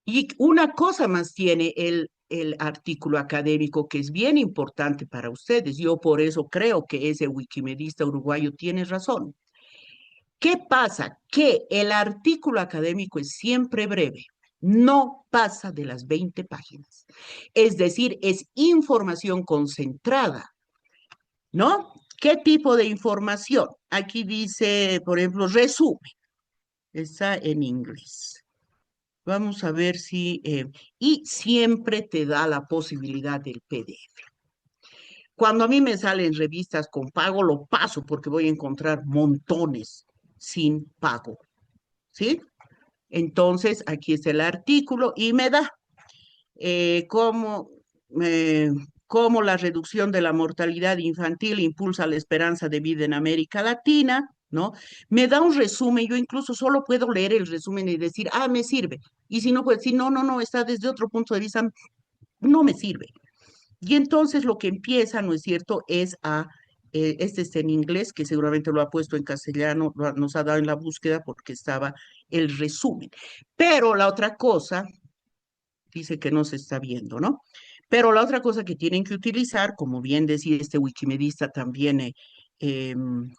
Y una cosa más tiene el artículo académico que es bien importante para ustedes. Yo por eso creo que ese wikimedista uruguayo tiene razón. ¿Qué pasa? Que el artículo académico es siempre breve, no pasa de las 20 páginas. Es decir, es información concentrada, ¿no? ¿Qué tipo de información? Aquí dice, por ejemplo, resumen. Está en inglés. Vamos a ver si... y siempre te da la posibilidad del PDF. Cuando a mí me salen revistas con pago, lo paso porque voy a encontrar montones sin pago. ¿Sí? Entonces, aquí está el artículo y me da eh, cómo, eh, cómo la reducción de la mortalidad infantil impulsa la esperanza de vida en América Latina, ¿no? Me da un resumen, yo incluso solo puedo leer el resumen y decir, ah, me sirve. Y si no, pues si no, no, está desde otro punto de vista, no me sirve. Y entonces lo que empieza, ¿no es cierto?, es este está en inglés, que seguramente lo ha puesto en castellano, nos ha dado en la búsqueda porque estaba el resumen. Pero la otra cosa, dice que no se está viendo, ¿no? Pero la otra cosa que tienen que utilizar, como bien decía este wikimedista también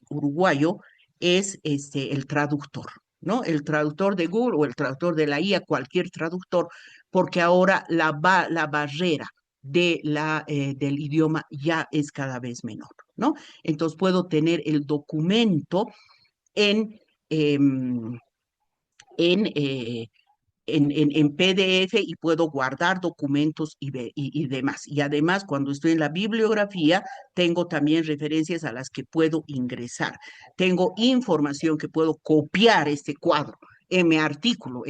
uruguayo, es el traductor, ¿no? El traductor de Google o el traductor de la IA, cualquier traductor, porque ahora la barrera del idioma ya es cada vez menor, ¿no? Entonces puedo tener el documento en, em, en, en PDF y puedo guardar documentos y demás. Y además, cuando estoy en la bibliografía, tengo también referencias a las que puedo ingresar. Tengo información que puedo copiar este cuadro artículo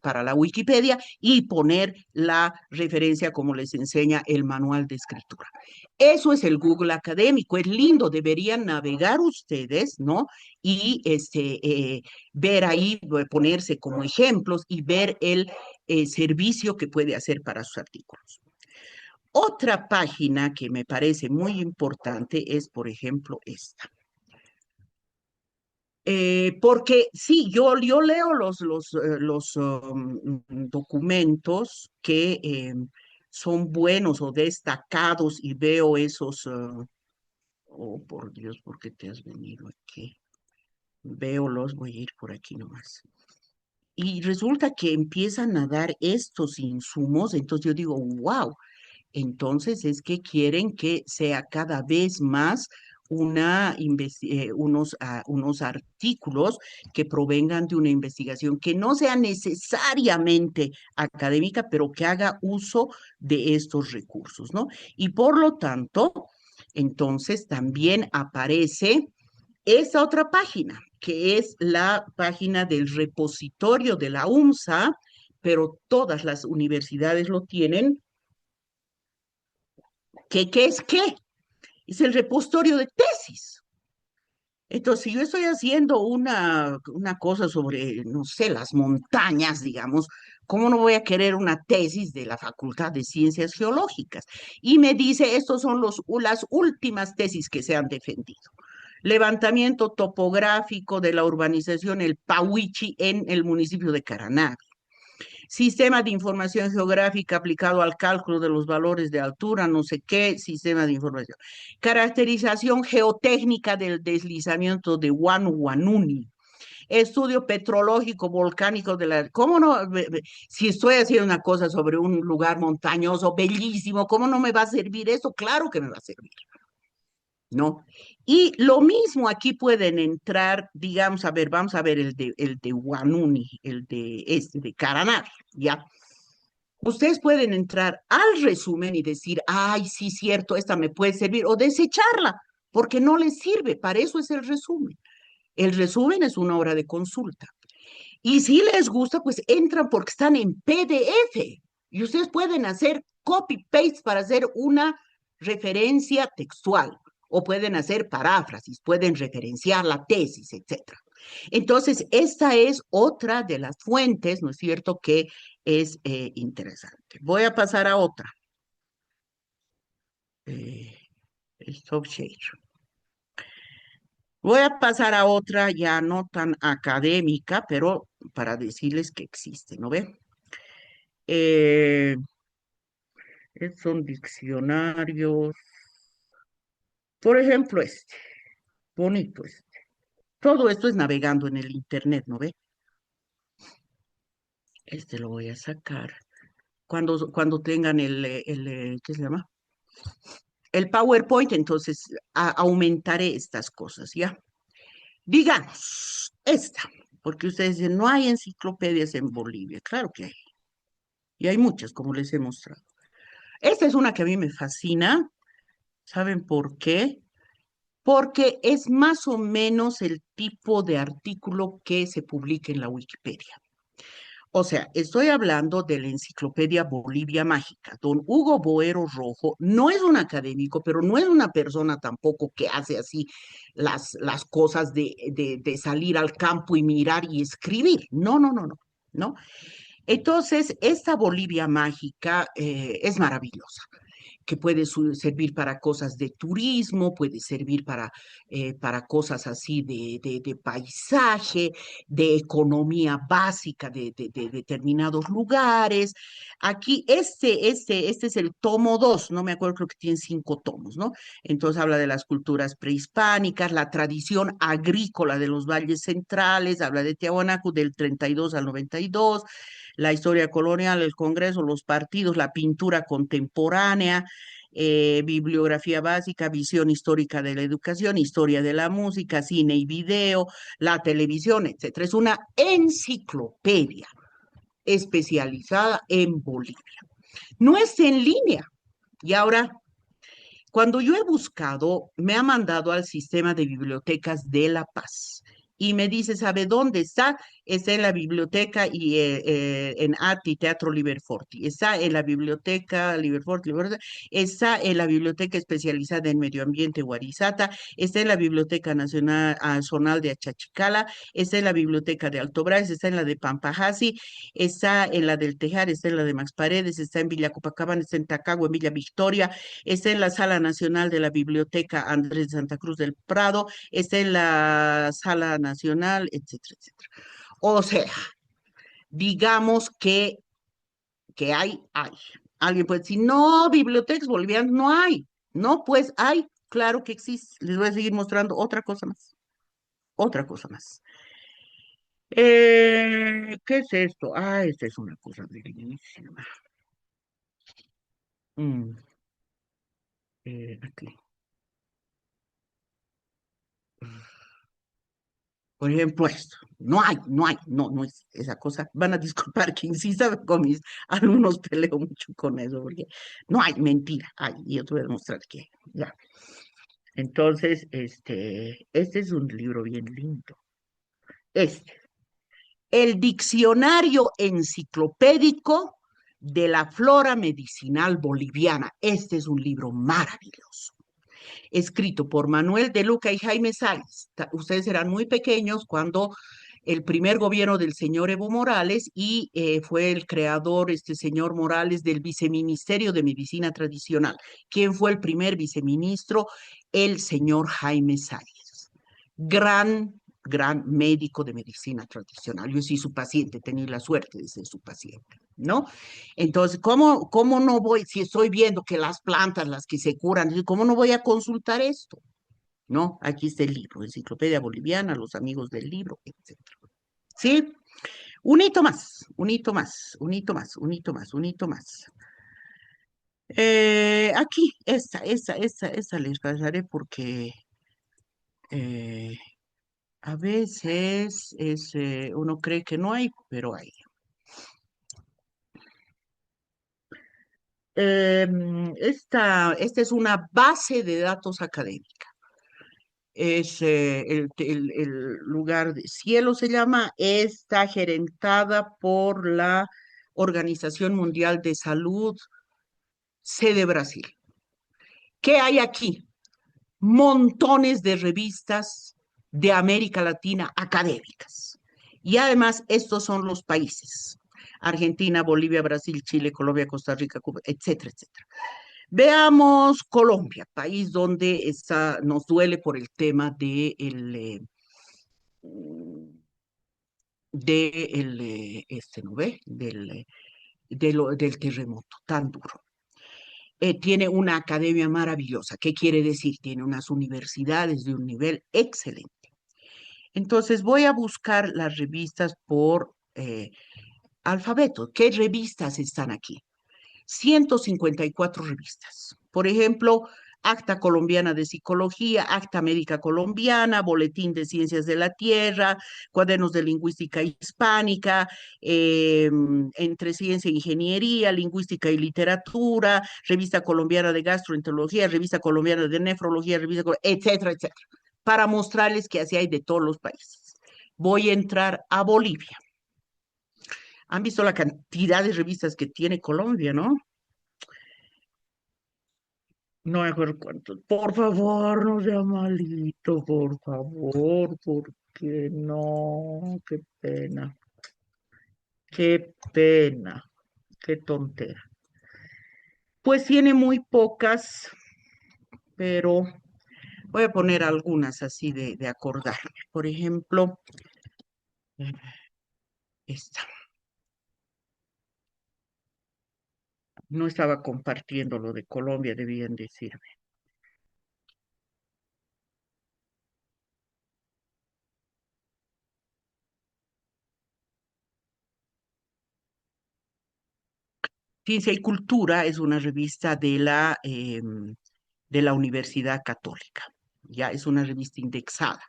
para la Wikipedia y poner la referencia como les enseña el manual de escritura. Eso es el Google académico, es lindo, deberían navegar ustedes, ¿no? Y ver ahí, ponerse como ejemplos y ver el servicio que puede hacer para sus artículos. Otra página que me parece muy importante es, por ejemplo, esta. Porque sí, yo leo los documentos que son buenos o destacados y veo esos, oh por Dios, ¿por qué te has venido aquí? Veo los, voy a ir por aquí nomás. Y resulta que empiezan a dar estos insumos, entonces yo digo, wow, entonces es que quieren que sea cada vez más unos artículos que provengan de una investigación que no sea necesariamente académica, pero que haga uso de estos recursos, ¿no? Y por lo tanto, entonces también aparece esa otra página, que es la página del repositorio de la UMSA, pero todas las universidades lo tienen. ¿Qué es qué? Es el repositorio de tesis. Entonces, si yo estoy haciendo una cosa sobre, no sé, las montañas, digamos, ¿cómo no voy a querer una tesis de la Facultad de Ciencias Geológicas? Y me dice, estos son las últimas tesis que se han defendido. Levantamiento topográfico de la urbanización El Pawichi en el municipio de Caranavi. Sistema de información geográfica aplicado al cálculo de los valores de altura, no sé qué, sistema de información. Caracterización geotécnica del deslizamiento de Huanuanuni. Estudio petrológico volcánico de la... ¿Cómo no? Si estoy haciendo una cosa sobre un lugar montañoso, bellísimo, ¿cómo no me va a servir eso? Claro que me va a servir. ¿No? Y lo mismo aquí pueden entrar, digamos, a ver, vamos a ver el de Huanuni, de Caranavi, ¿ya? Ustedes pueden entrar al resumen y decir, ay, sí, cierto, esta me puede servir, o desecharla, porque no les sirve, para eso es el resumen. El resumen es una obra de consulta. Y si les gusta, pues entran porque están en PDF, y ustedes pueden hacer copy-paste para hacer una referencia textual o pueden hacer paráfrasis, pueden referenciar la tesis, etcétera. Entonces, esta es otra de las fuentes, ¿no es cierto?, que es interesante. Voy a pasar a otra. Stop share. Voy a pasar a otra ya no tan académica, pero para decirles que existe, ¿no ve? Son diccionarios. Por ejemplo, bonito este. Todo esto es navegando en el internet, ¿no ve? Este lo voy a sacar. Cuando tengan ¿qué se llama? El PowerPoint, entonces aumentaré estas cosas, ¿ya? Digamos, esta, porque ustedes dicen, no hay enciclopedias en Bolivia. Claro que hay. Y hay muchas, como les he mostrado. Esta es una que a mí me fascina. ¿Saben por qué? Porque es más o menos el tipo de artículo que se publica en la Wikipedia. O sea, estoy hablando de la enciclopedia Bolivia Mágica. Don Hugo Boero Rojo no es un académico, pero no es una persona tampoco que hace así las cosas de salir al campo y mirar y escribir. No, no, no, no, ¿no? Entonces, esta Bolivia Mágica es maravillosa que puede servir para cosas de turismo, puede servir para cosas así de paisaje, de economía básica de determinados lugares. Aquí, este es el tomo 2, no me acuerdo, creo que tiene 5 tomos, ¿no? Entonces habla de las culturas prehispánicas, la tradición agrícola de los valles centrales, habla de Tiahuanaco del 32 al 92, la historia colonial, el Congreso, los partidos, la pintura contemporánea, bibliografía básica, visión histórica de la educación, historia de la música, cine y video, la televisión, etcétera. Es una enciclopedia especializada en Bolivia. No es en línea. Y ahora, cuando yo he buscado, me ha mandado al sistema de bibliotecas de La Paz y me dice, ¿sabe dónde está? está en la biblioteca y en ATI, Teatro Liberforti, está en la biblioteca está en la biblioteca especializada en medio ambiente Guarizata, está en la biblioteca nacional zonal de Achachicala, está en la biblioteca de Alto Brás, está en la de Pampajasi, está en la del Tejar, está en la de Max Paredes, está en Villa Copacabana, está en Tacagua, en Villa Victoria, está en la Sala Nacional de la Biblioteca Andrés de Santa Cruz del Prado, está en la Sala Nacional, etcétera, etcétera. O sea, digamos que hay. Alguien puede decir, no, bibliotecas bolivianas no hay. No, pues hay, claro que existe. Les voy a seguir mostrando otra cosa más. Otra cosa más. ¿Qué es esto? Ah, esta es una cosa bellísima. Mm, aquí. Por ejemplo, esto. No es esa cosa. Van a disculpar que insista con mis alumnos, peleo mucho con eso, porque no hay, mentira, hay, y yo te voy a demostrar que ya. Entonces, este es un libro bien lindo. Este, el Diccionario Enciclopédico de la Flora Medicinal Boliviana. Este es un libro maravilloso, escrito por Manuel de Luca y Jaime Sáenz. Ustedes eran muy pequeños cuando el primer gobierno del señor Evo Morales y fue el creador, este señor Morales, del Viceministerio de Medicina Tradicional. ¿Quién fue el primer viceministro? El señor Jaime Sáenz. Gran médico de medicina tradicional. Yo soy su paciente, tenía la suerte de ser su paciente, ¿no? Entonces, ¿cómo no voy, si estoy viendo que las plantas, las que se curan, cómo no voy a consultar esto? ¿No? Aquí está el libro, Enciclopedia Boliviana, los amigos del libro, etcétera. ¿Sí? Un hito más, un hito más, un hito más, un hito más, un hito más. Aquí, esta les pasaré porque eh, a veces uno cree que no hay, pero hay. Esta es una base de datos académica. Es el lugar de cielo, se llama, está gerentada por la Organización Mundial de Salud, sede Brasil. ¿Qué hay aquí? Montones de revistas de América Latina académicas. Y además, estos son los países: Argentina, Bolivia, Brasil, Chile, Colombia, Costa Rica, Cuba, etcétera, etcétera. Veamos Colombia, país donde nos duele por el tema ¿no ve? Del terremoto tan duro. Tiene una academia maravillosa. ¿Qué quiere decir? Tiene unas universidades de un nivel excelente. Entonces voy a buscar las revistas por alfabeto. ¿Qué revistas están aquí? 154 revistas. Por ejemplo, Acta Colombiana de Psicología, Acta Médica Colombiana, Boletín de Ciencias de la Tierra, Cuadernos de Lingüística Hispánica, entre Ciencia e Ingeniería, Lingüística y Literatura, Revista Colombiana de Gastroenterología, Revista Colombiana de Nefrología, etcétera, etcétera, para mostrarles que así hay de todos los países. Voy a entrar a Bolivia. Han visto la cantidad de revistas que tiene Colombia, ¿no? No me acuerdo cuántos. Por favor, no sea malito, por favor, porque no, qué pena, qué tontera. Pues tiene muy pocas, pero voy a poner algunas así de acordarme. Por ejemplo, esta. No estaba compartiendo lo de Colombia, debían decirme. Ciencia y Cultura es una revista de la Universidad Católica. Ya es una revista indexada.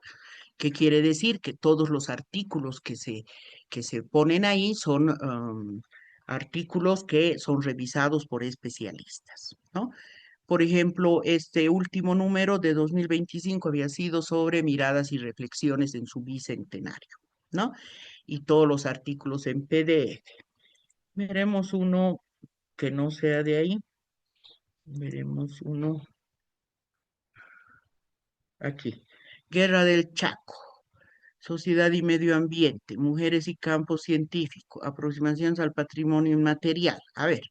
¿Qué quiere decir? Que todos los artículos que se ponen ahí son artículos que son revisados por especialistas, ¿no? Por ejemplo, este último número de 2025 había sido sobre miradas y reflexiones en su bicentenario, ¿no? y todos los artículos en PDF. Veremos uno que no sea de ahí. Veremos uno aquí. Guerra del Chaco. Sociedad y Medio Ambiente, Mujeres y Campo Científico, Aproximaciones al Patrimonio Inmaterial. A ver,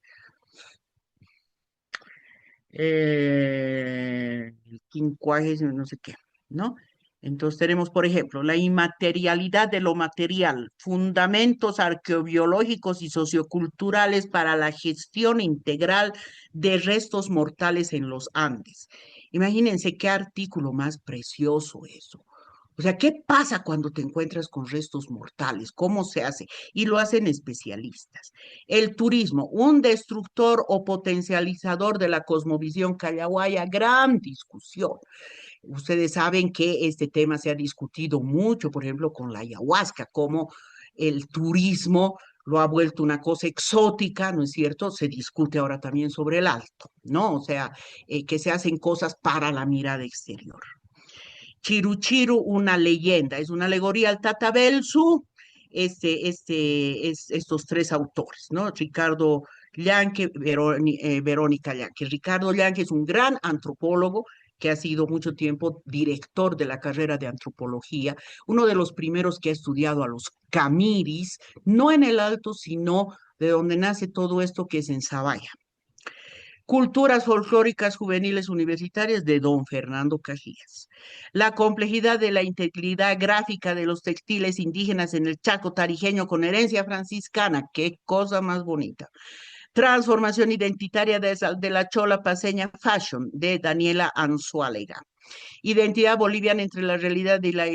el quincuagésimo, no sé qué, ¿no? Entonces tenemos, por ejemplo, la inmaterialidad de lo material, fundamentos arqueobiológicos y socioculturales para la gestión integral de restos mortales en los Andes. Imagínense qué artículo más precioso eso. O sea, ¿qué pasa cuando te encuentras con restos mortales? ¿Cómo se hace? Y lo hacen especialistas. El turismo, un destructor o potencializador de la cosmovisión callahuaya, gran discusión. Ustedes saben que este tema se ha discutido mucho, por ejemplo, con la ayahuasca, cómo el turismo lo ha vuelto una cosa exótica, ¿no es cierto? Se discute ahora también sobre el alto, ¿no? O sea, que se hacen cosas para la mirada exterior. Chiru, una leyenda, es una alegoría al Tatabelsu, estos tres autores, ¿no? Ricardo Llanque, Verónica Llanque. Ricardo Llanque es un gran antropólogo que ha sido mucho tiempo director de la carrera de antropología, uno de los primeros que ha estudiado a los camiris, no en el Alto, sino de donde nace todo esto que es en Zabaya. Culturas folclóricas juveniles universitarias de don Fernando Cajías. La complejidad de la integridad gráfica de los textiles indígenas en el Chaco tarijeño con herencia franciscana. Qué cosa más bonita. Transformación identitaria de la chola paseña fashion de Daniela Anzualega. Identidad boliviana entre la realidad y la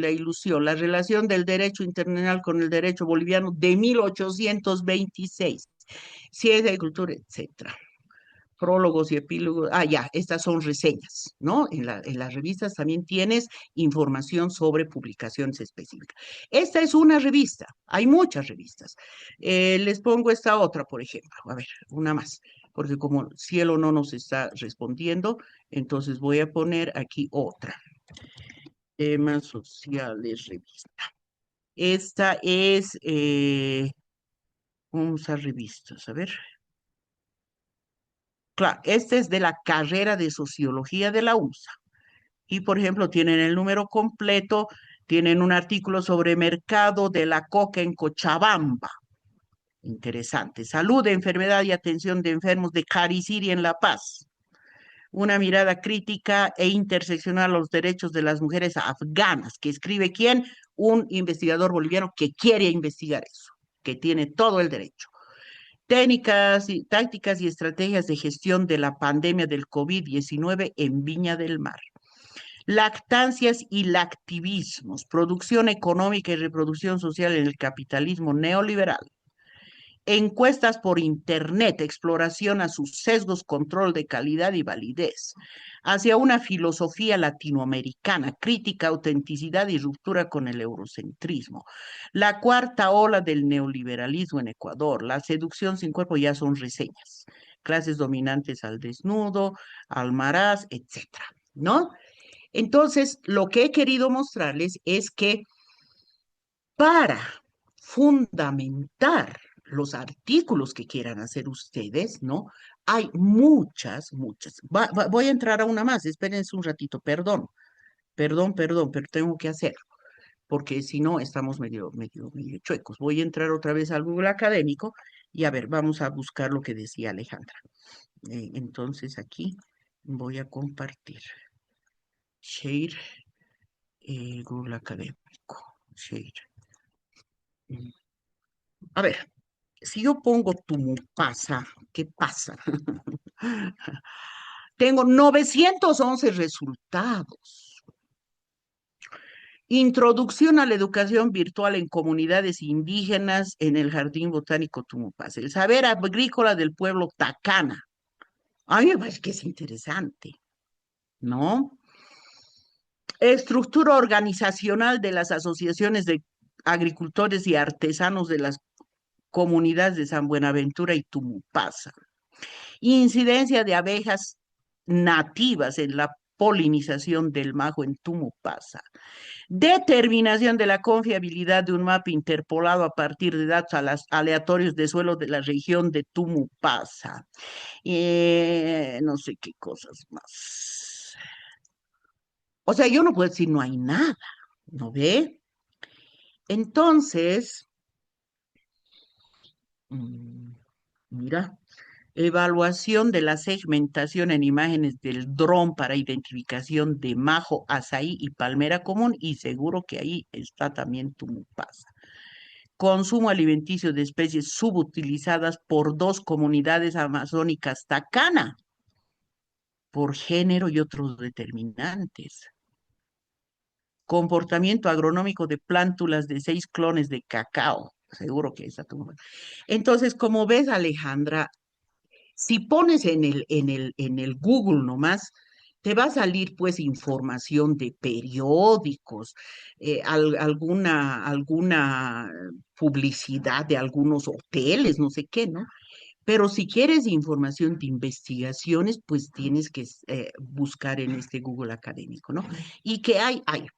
ilusión. La relación del derecho internacional con el derecho boliviano de 1826. Ciencia y cultura, etcétera. Prólogos y epílogos. Ah, ya, estas son reseñas, ¿no? En las revistas también tienes información sobre publicaciones específicas. Esta es una revista, hay muchas revistas. Les pongo esta otra, por ejemplo. A ver, una más, porque como Cielo no nos está respondiendo, entonces voy a poner aquí otra. Temas sociales, revista. Esta es, vamos a revistas, a ver. Claro, este es de la carrera de sociología de la UNSA. Y, por ejemplo, tienen el número completo, tienen un artículo sobre mercado de la coca en Cochabamba. Interesante. Salud, enfermedad y atención de enfermos de Cariciri en La Paz. Una mirada crítica e interseccional a los derechos de las mujeres afganas, que escribe quién? Un investigador boliviano que quiere investigar eso, que tiene todo el derecho. Técnicas y tácticas y estrategias de gestión de la pandemia del COVID-19 en Viña del Mar. Lactancias y lactivismos, producción económica y reproducción social en el capitalismo neoliberal. Encuestas por Internet, exploración a sus sesgos, control de calidad y validez. Hacia una filosofía latinoamericana, crítica, autenticidad y ruptura con el eurocentrismo. La cuarta ola del neoliberalismo en Ecuador. La seducción sin cuerpo ya son reseñas. Clases dominantes al desnudo, al maraz, etcétera, ¿no? Entonces, lo que he querido mostrarles es que para fundamentar los artículos que quieran hacer ustedes, ¿no? Hay muchas. Voy a entrar a una más, espérense un ratito, perdón, pero tengo que hacerlo, porque si no estamos medio chuecos. Voy a entrar otra vez al Google Académico y a ver, vamos a buscar lo que decía Alejandra. Entonces aquí voy a compartir. Share Google Académico. Share. A ver, si yo pongo Tumupasa, ¿qué pasa? Tengo 911 resultados. Introducción a la educación virtual en comunidades indígenas en el Jardín Botánico Tumupasa. El saber agrícola del pueblo Tacana. A mí me parece que es interesante, ¿no? Estructura organizacional de las asociaciones de agricultores y artesanos de las comunidades de San Buenaventura y Tumupasa. Incidencia de abejas nativas en la polinización del majo en Tumupasa. Determinación de la confiabilidad de un mapa interpolado a partir de datos aleatorios de suelo de la región de Tumupasa. No sé qué cosas más. O sea, yo no puedo decir no hay nada, ¿no ve? Entonces, mira, evaluación de la segmentación en imágenes del dron para identificación de majo, azaí y palmera común, y seguro que ahí está también Tumupasa. Consumo alimenticio de especies subutilizadas por 2 comunidades amazónicas Tacana, por género y otros determinantes. Comportamiento agronómico de plántulas de 6 clones de cacao. Seguro que esa tumba. Entonces, como ves, Alejandra, si pones en el Google nomás, te va a salir pues información de periódicos, alguna publicidad de algunos hoteles, no sé qué, ¿no? Pero si quieres información de investigaciones, pues tienes que buscar en este Google académico, ¿no? Y que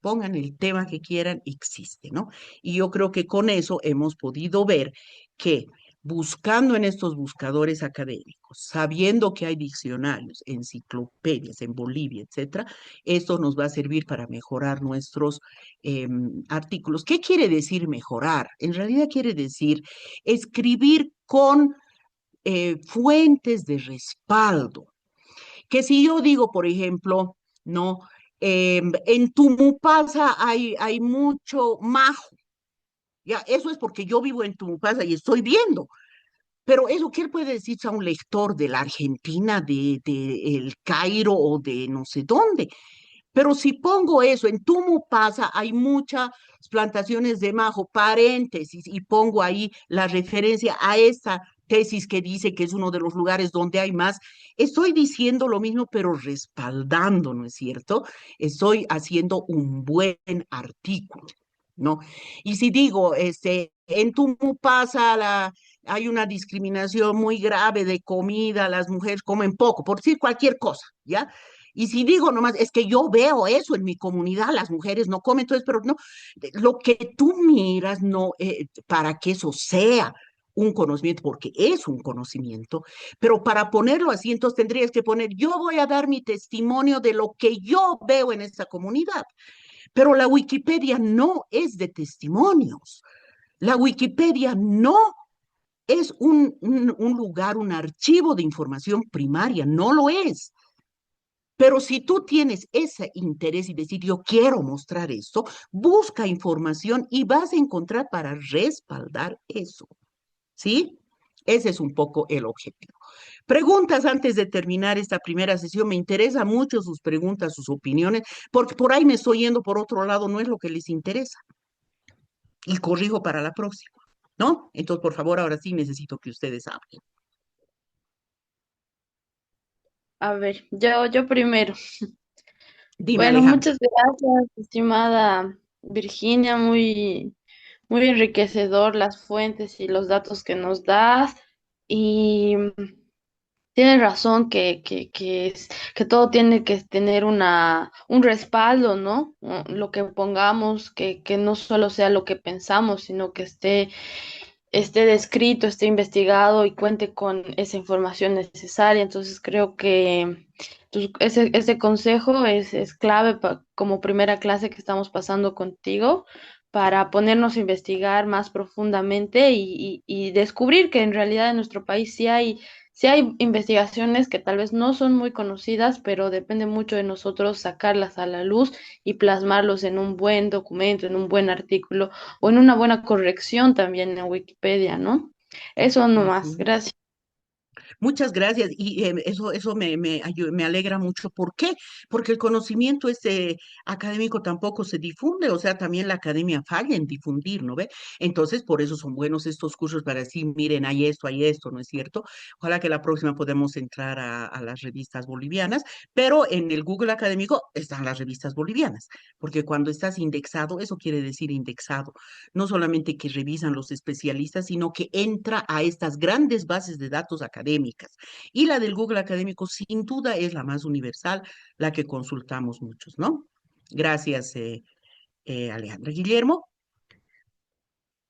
pongan el tema que quieran, existe, ¿no? Y yo creo que con eso hemos podido ver que buscando en estos buscadores académicos, sabiendo que hay diccionarios, enciclopedias en Bolivia, etcétera, esto nos va a servir para mejorar nuestros artículos. ¿Qué quiere decir mejorar? En realidad quiere decir escribir con fuentes de respaldo. Que si yo digo, por ejemplo, no, en Tumupasa hay mucho majo, ya, eso es porque yo vivo en Tumupasa y estoy viendo. Pero eso, ¿qué puede decirse a un lector de la Argentina, de El Cairo o de no sé dónde? Pero si pongo eso, en Tumupasa hay muchas plantaciones de majo, paréntesis, y pongo ahí la referencia a esta tesis que dice que es uno de los lugares donde hay más, estoy diciendo lo mismo, pero respaldando, ¿no es cierto? Estoy haciendo un buen artículo, ¿no? Y si digo, en Tumupasa hay una discriminación muy grave de comida, las mujeres comen poco, por decir cualquier cosa, ¿ya? Y si digo nomás, es que yo veo eso en mi comunidad, las mujeres no comen, entonces, pero no, lo que tú miras, no, para que eso sea un conocimiento, porque es un conocimiento, pero para ponerlo así, entonces tendrías que poner, yo voy a dar mi testimonio de lo que yo veo en esta comunidad, pero la Wikipedia no es de testimonios, la Wikipedia no es un lugar, un archivo de información primaria, no lo es. Pero si tú tienes ese interés y decir, yo quiero mostrar esto, busca información y vas a encontrar para respaldar eso. ¿Sí? Ese es un poco el objetivo. Preguntas antes de terminar esta primera sesión. Me interesan mucho sus preguntas, sus opiniones, porque por ahí me estoy yendo por otro lado, no es lo que les interesa. Y corrijo para la próxima, ¿no? Entonces, por favor, ahora sí necesito que ustedes hablen. A ver, yo primero. Dime, Bueno, Alejandra. muchas gracias, estimada Virginia, muy enriquecedor las fuentes y los datos que nos das. Y tienes razón que todo tiene que tener un respaldo, ¿no? Lo que pongamos, que no solo sea lo que pensamos, sino que esté descrito, esté investigado y cuente con esa información necesaria. Entonces creo que ese consejo es clave como primera clase que estamos pasando contigo para ponernos a investigar más profundamente y descubrir que en realidad en nuestro país sí hay investigaciones que tal vez no son muy conocidas, pero depende mucho de nosotros sacarlas a la luz y plasmarlos en un buen documento, en un buen artículo o en una buena corrección también en Wikipedia, ¿no? Eso nomás, Ujú. gracias. Muchas gracias y eso me alegra mucho. ¿Por qué? Porque el conocimiento académico tampoco se difunde, o sea, también la academia falla en difundir, ¿no ve? Entonces, por eso son buenos estos cursos para decir, miren, hay esto, ¿no es cierto? Ojalá que la próxima podamos entrar a las revistas bolivianas, pero en el Google académico están las revistas bolivianas, porque cuando estás indexado, eso quiere decir indexado, no solamente que revisan los especialistas, sino que entra a estas grandes bases de datos académicos académicas. Y la del Google académico sin duda es la más universal, la que consultamos muchos, ¿no? Gracias, Alejandra. Guillermo.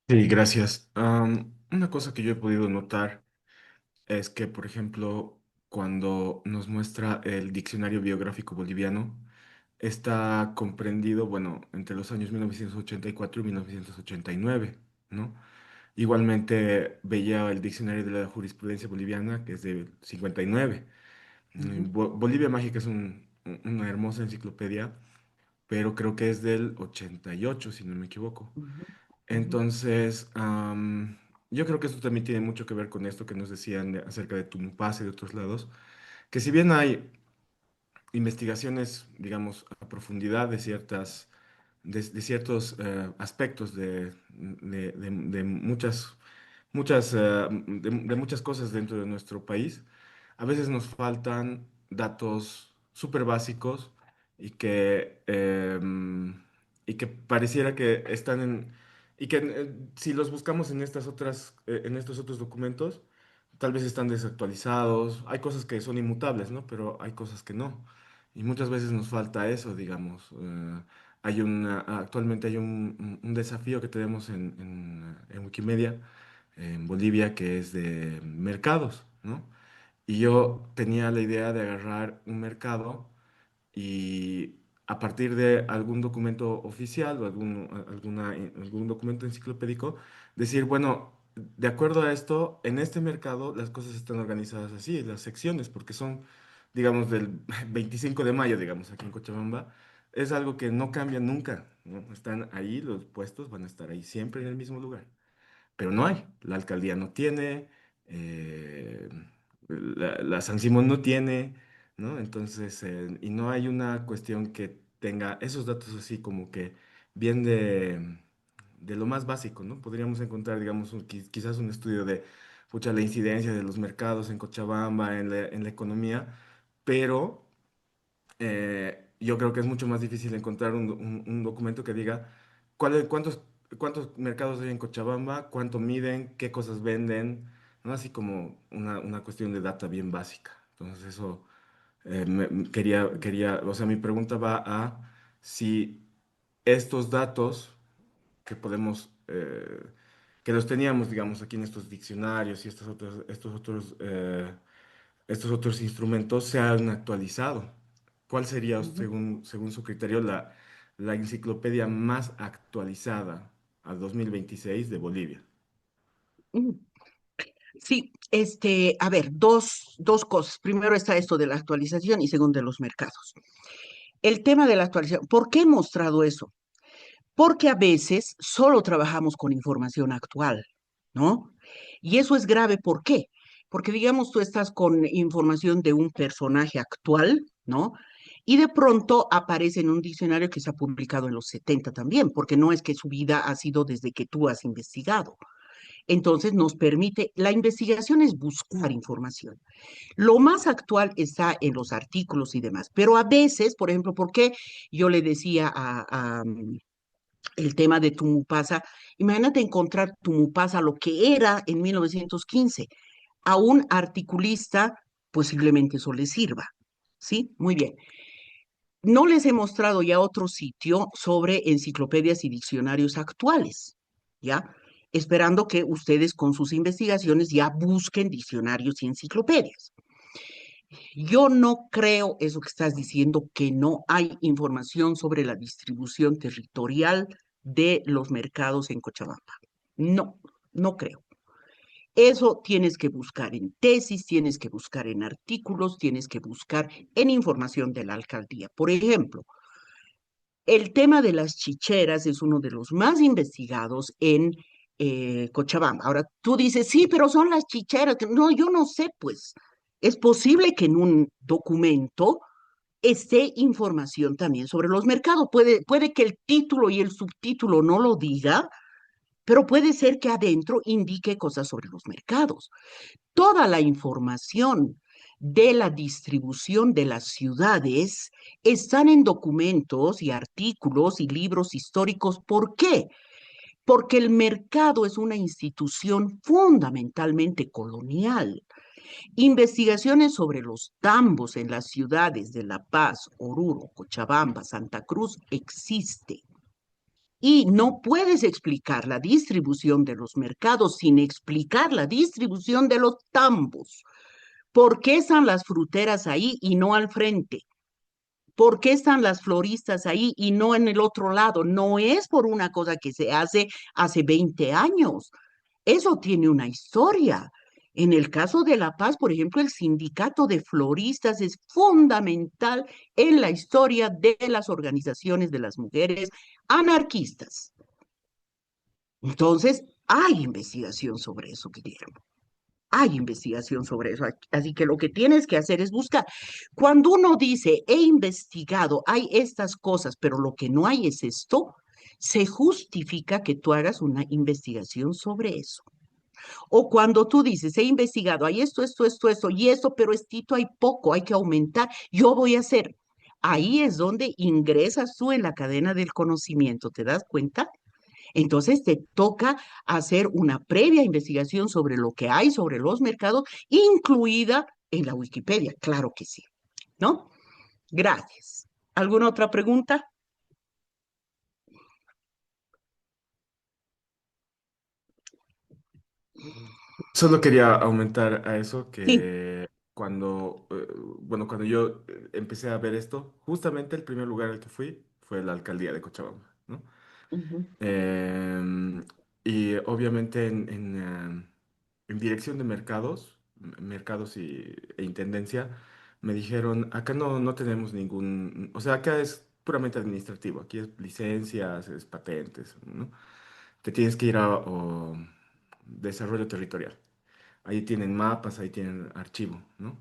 Sí, gracias. Una cosa que yo he podido notar es que, por ejemplo, cuando nos muestra el diccionario biográfico boliviano, está comprendido, bueno, entre los años 1984 y 1989, ¿no? Igualmente veía el diccionario de la jurisprudencia boliviana, que es de 59. Ujú, Bolivia Mágica es una hermosa enciclopedia, pero creo que es del 88, si no me equivoco. ujú, ujú, Entonces, yo creo que eso también tiene mucho que ver con esto que nos decían acerca de Tumupaz y de otros lados, que si bien hay investigaciones, digamos, a profundidad de ciertos aspectos de de muchas cosas dentro de nuestro país, a veces nos faltan datos súper básicos y y que pareciera que están y que si los buscamos en en estos otros documentos, tal vez están desactualizados. Hay cosas que son inmutables, ¿no? Pero hay cosas que no. Y muchas veces nos falta eso, digamos. Actualmente hay un desafío que tenemos en Wikimedia, en Bolivia, que es de mercados, ¿no? Y yo tenía la idea de agarrar un mercado y a partir de algún documento oficial o algún documento enciclopédico, decir, bueno, de acuerdo a esto, en este mercado las cosas están organizadas así, las secciones, porque son, digamos, del 25 de mayo, digamos, aquí en Cochabamba, es algo que no cambia nunca, ¿no? Están ahí, los puestos van a estar ahí siempre en el mismo lugar, pero no hay. La alcaldía no tiene, eh, la San Simón no tiene, ¿no? Entonces, y no hay una cuestión que tenga esos datos así como que bien de lo más básico, ¿no? Podríamos encontrar, digamos, quizás un estudio de, pucha, la incidencia de los mercados en Cochabamba, en la economía, pero yo creo que es mucho más difícil encontrar un documento que diga cuántos mercados hay en Cochabamba, cuánto miden, qué cosas venden, ¿no? Así como una cuestión de data bien básica. Entonces eso o sea, mi pregunta va a si estos datos que que los teníamos, digamos, aquí en estos diccionarios y estos otros instrumentos se han actualizado. ¿Cuál sería, ujú, según su criterio, la enciclopedia más actualizada al 2026 de Bolivia? ujú. Sí, a ver, dos cosas. Primero está esto de la actualización y segundo de los mercados. El tema de la actualización, ¿por qué he mostrado eso? Porque a veces solo trabajamos con información actual, ¿no? Y eso es grave, ¿por qué? Porque digamos tú estás con información de un personaje actual, ¿no? Y de pronto aparece en un diccionario que se ha publicado en los 70 también, porque no es que su vida ha sido desde que tú has investigado. Entonces nos permite, la investigación es buscar información. Lo más actual está en los artículos y demás, pero a veces, por ejemplo, ¿por qué yo le decía el tema de Tumupasa? Imagínate encontrar Tumupasa, lo que era en 1915, a un articulista, posiblemente eso le sirva. ¿Sí? Muy bien. No les he mostrado ya otro sitio sobre enciclopedias y diccionarios actuales, ¿ya? Esperando que ustedes con sus investigaciones ya busquen diccionarios y enciclopedias. Yo no creo eso que estás diciendo, que no hay información sobre la distribución territorial de los mercados en Cochabamba. No, no creo. Eso tienes que buscar en tesis, tienes que buscar en artículos, tienes que buscar en información de la alcaldía. Por ejemplo, el tema de las chicheras es uno de los más investigados en Cochabamba. Ahora, tú dices, sí, pero son las chicheras. No, yo no sé, pues. Es posible que en un documento esté información también sobre los mercados. Puede que el título y el subtítulo no lo diga, pero puede ser que adentro indique cosas sobre los mercados. Toda la información de la distribución de las ciudades están en documentos y artículos y libros históricos. ¿Por qué? Porque el mercado es una institución fundamentalmente colonial. Investigaciones sobre los tambos en las ciudades de La Paz, Oruro, Cochabamba, Santa Cruz existe. Y no puedes explicar la distribución de los mercados sin explicar la distribución de los tambos. ¿Por qué están las fruteras ahí y no al frente? ¿Por qué están las floristas ahí y no en el otro lado? No es por una cosa que se hace 20 años. Eso tiene una historia. En el caso de La Paz, por ejemplo, el sindicato de floristas es fundamental en la historia de las organizaciones de las mujeres anarquistas. Entonces, hay investigación sobre eso, Guillermo. Hay investigación sobre eso. Así que lo que tienes que hacer es buscar. Cuando uno dice, he investigado, hay estas cosas, pero lo que no hay es esto, se justifica que tú hagas una investigación sobre eso. O cuando tú dices, he investigado, hay esto y esto, pero estito hay poco, hay que aumentar, yo voy a hacer. Ahí es donde ingresas tú en la cadena del conocimiento, ¿te das cuenta? Entonces te toca hacer una previa investigación sobre lo que hay sobre los mercados, incluida en la Wikipedia, claro que sí, ¿no? Gracias. ¿Alguna otra pregunta? Solo quería aumentar a eso Sí. que cuando yo empecé a ver esto, justamente el primer lugar al que fui fue la alcaldía de Cochabamba, ¿no? Ujú. Em, y obviamente en dirección de mercados e intendencia, me dijeron, acá no tenemos ningún, o sea, acá es puramente administrativo, aquí es licencias, es patentes, ¿no? Te tienes que ir a desarrollo territorial. Ahí tienen mapas, ahí tienen archivo, ¿no?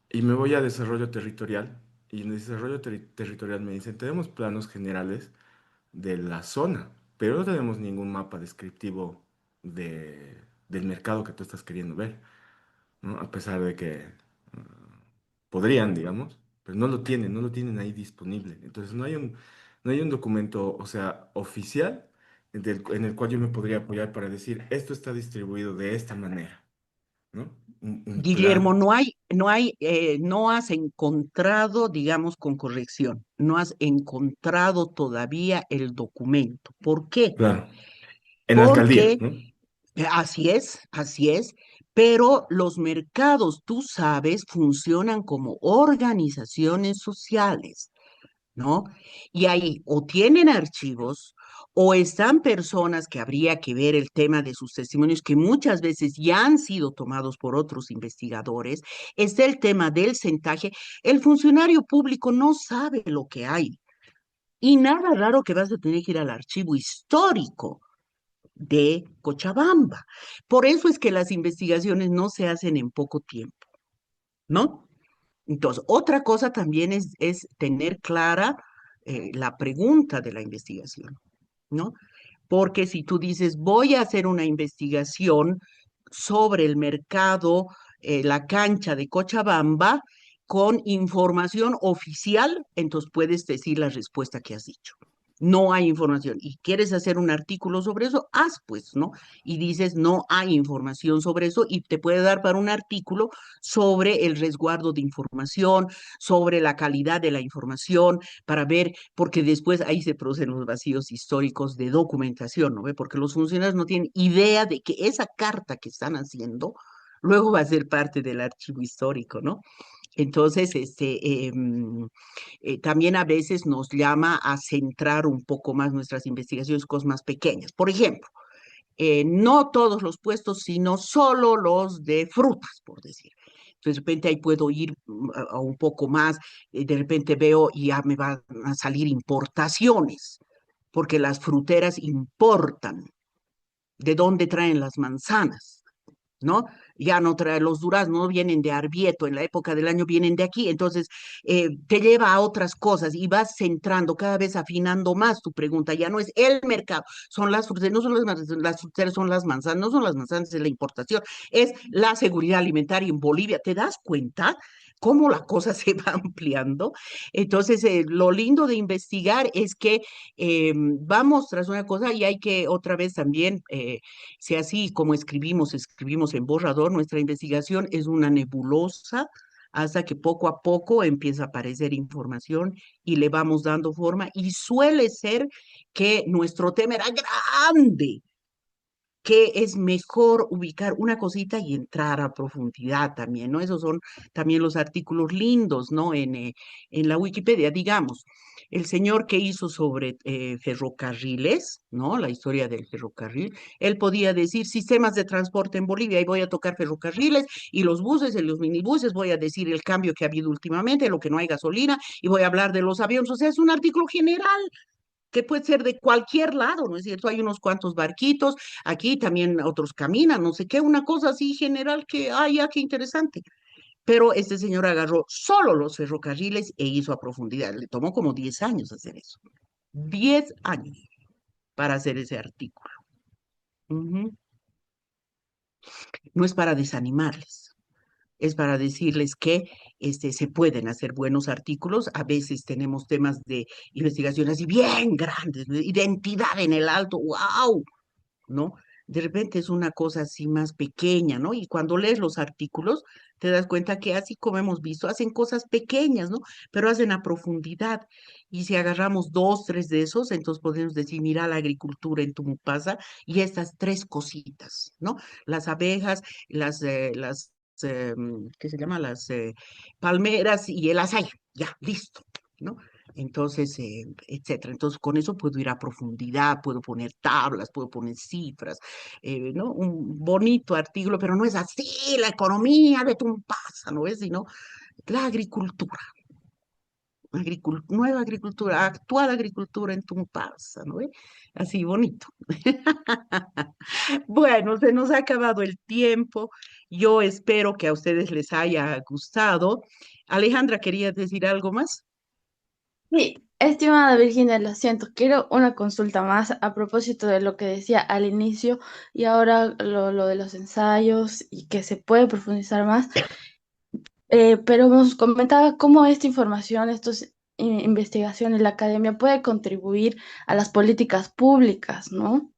Y me voy a desarrollo territorial, y en desarrollo territorial me dicen, tenemos planos generales de la zona, pero no tenemos ningún mapa descriptivo del mercado que tú estás queriendo ver, ¿no? A pesar de que podrían, digamos, pero no lo tienen ahí disponible. Entonces no hay un documento, o sea, oficial en el cual yo me podría apoyar para decir, esto está distribuido de esta manera, ¿no? Un Guillermo, plan. no has encontrado, digamos con corrección, no has encontrado todavía el documento. ¿Por qué? Claro. En la alcaldía, Porque ¿no? así es, pero los mercados, tú sabes, funcionan como organizaciones sociales, ¿no? Y ahí o tienen archivos o están personas que habría que ver el tema de sus testimonios, que muchas veces ya han sido tomados por otros investigadores. Está el tema del centaje. El funcionario público no sabe lo que hay. Y nada raro que vas a tener que ir al archivo histórico de Cochabamba. Por eso es que las investigaciones no se hacen en poco tiempo, ¿no? Entonces, otra cosa también es tener clara la pregunta de la investigación, ¿no? Porque si tú dices, voy a hacer una investigación sobre el mercado, la cancha de Cochabamba, con información oficial, entonces puedes decir la respuesta que has dicho. No hay información. Y quieres hacer un artículo sobre eso, haz pues, ¿no? Y dices, no hay información sobre eso y te puede dar para un artículo sobre el resguardo de información, sobre la calidad de la información, para ver, porque después ahí se producen los vacíos históricos de documentación, ¿no ve? Porque los funcionarios no tienen idea de que esa carta que están haciendo luego va a ser parte del archivo histórico, ¿no? Entonces, también a veces nos llama a centrar un poco más nuestras investigaciones, cosas más pequeñas. Por ejemplo, no todos los puestos, sino solo los de frutas, por decir. Entonces, de repente ahí puedo ir a un poco más, de repente veo y ya me van a salir importaciones, porque las fruteras importan. ¿De dónde traen las manzanas? ¿No? Ya no traen los duraznos, no vienen de Arbieto, en la época del año vienen de aquí, entonces te lleva a otras cosas y vas centrando, cada vez afinando más tu pregunta, ya no es el mercado, son las frutas, no son las fruteras, son las manzanas, no son las manzanas, es la importación, es la seguridad alimentaria en Bolivia, ¿te das cuenta? cómo la cosa se va ampliando. Entonces, lo lindo de investigar es que vamos tras una cosa y hay que otra vez también, si así como escribimos en borrador, nuestra investigación es una nebulosa hasta que poco a poco empieza a aparecer información y le vamos dando forma y suele ser que nuestro tema era grande, que es mejor ubicar una cosita y entrar a profundidad también, ¿no? Esos son también los artículos lindos, ¿no? En la Wikipedia, digamos, el señor que hizo sobre ferrocarriles, ¿no? La historia del ferrocarril, él podía decir sistemas de transporte en Bolivia y voy a tocar ferrocarriles y los buses y los minibuses, voy a decir el cambio que ha habido últimamente, lo que no hay gasolina y voy a hablar de los aviones, o sea, es un artículo general que puede ser de cualquier lado, ¿no es cierto? Hay unos cuantos barquitos, aquí también otros caminan, no sé qué, una cosa así general que, ay, ya, qué interesante. Pero este señor agarró solo los ferrocarriles e hizo a profundidad. Le tomó como 10 años hacer eso. 10 años para hacer ese artículo. Ujú. No es para desanimarles, es para decirles que se pueden hacer buenos artículos. A veces tenemos temas de investigación así bien grandes, ¿no? Identidad en el alto, wow, ¿no? De repente es una cosa así más pequeña, ¿no? Y cuando lees los artículos, te das cuenta que así como hemos visto, hacen cosas pequeñas, ¿no? Pero hacen a profundidad. Y si agarramos dos, tres de esos, entonces podemos decir, mira la agricultura en Tumupasa y estas tres cositas, ¿no? Las abejas, ¿qué se llama? Las palmeras y el açaí, ya, listo, ¿no? Entonces, etcétera. Entonces, con eso puedo ir a profundidad, puedo poner tablas, puedo poner cifras, ¿no? Un bonito artículo, pero no es así la economía de Tumpasa, ¿no es? Sino la agricultura, nueva agricultura, actual agricultura en Tumpasa, ¿no? Así bonito. Bueno, se nos ha acabado el tiempo. Yo espero que a ustedes les haya gustado. Alejandra, ¿querías decir algo más? Sí, estimada Virginia, lo siento, quiero una consulta más a propósito de lo que decía al inicio y ahora lo de los ensayos y que se puede profundizar más. Pero nos comentaba cómo esta información, estas investigaciones, la academia puede contribuir a las políticas públicas, ¿no?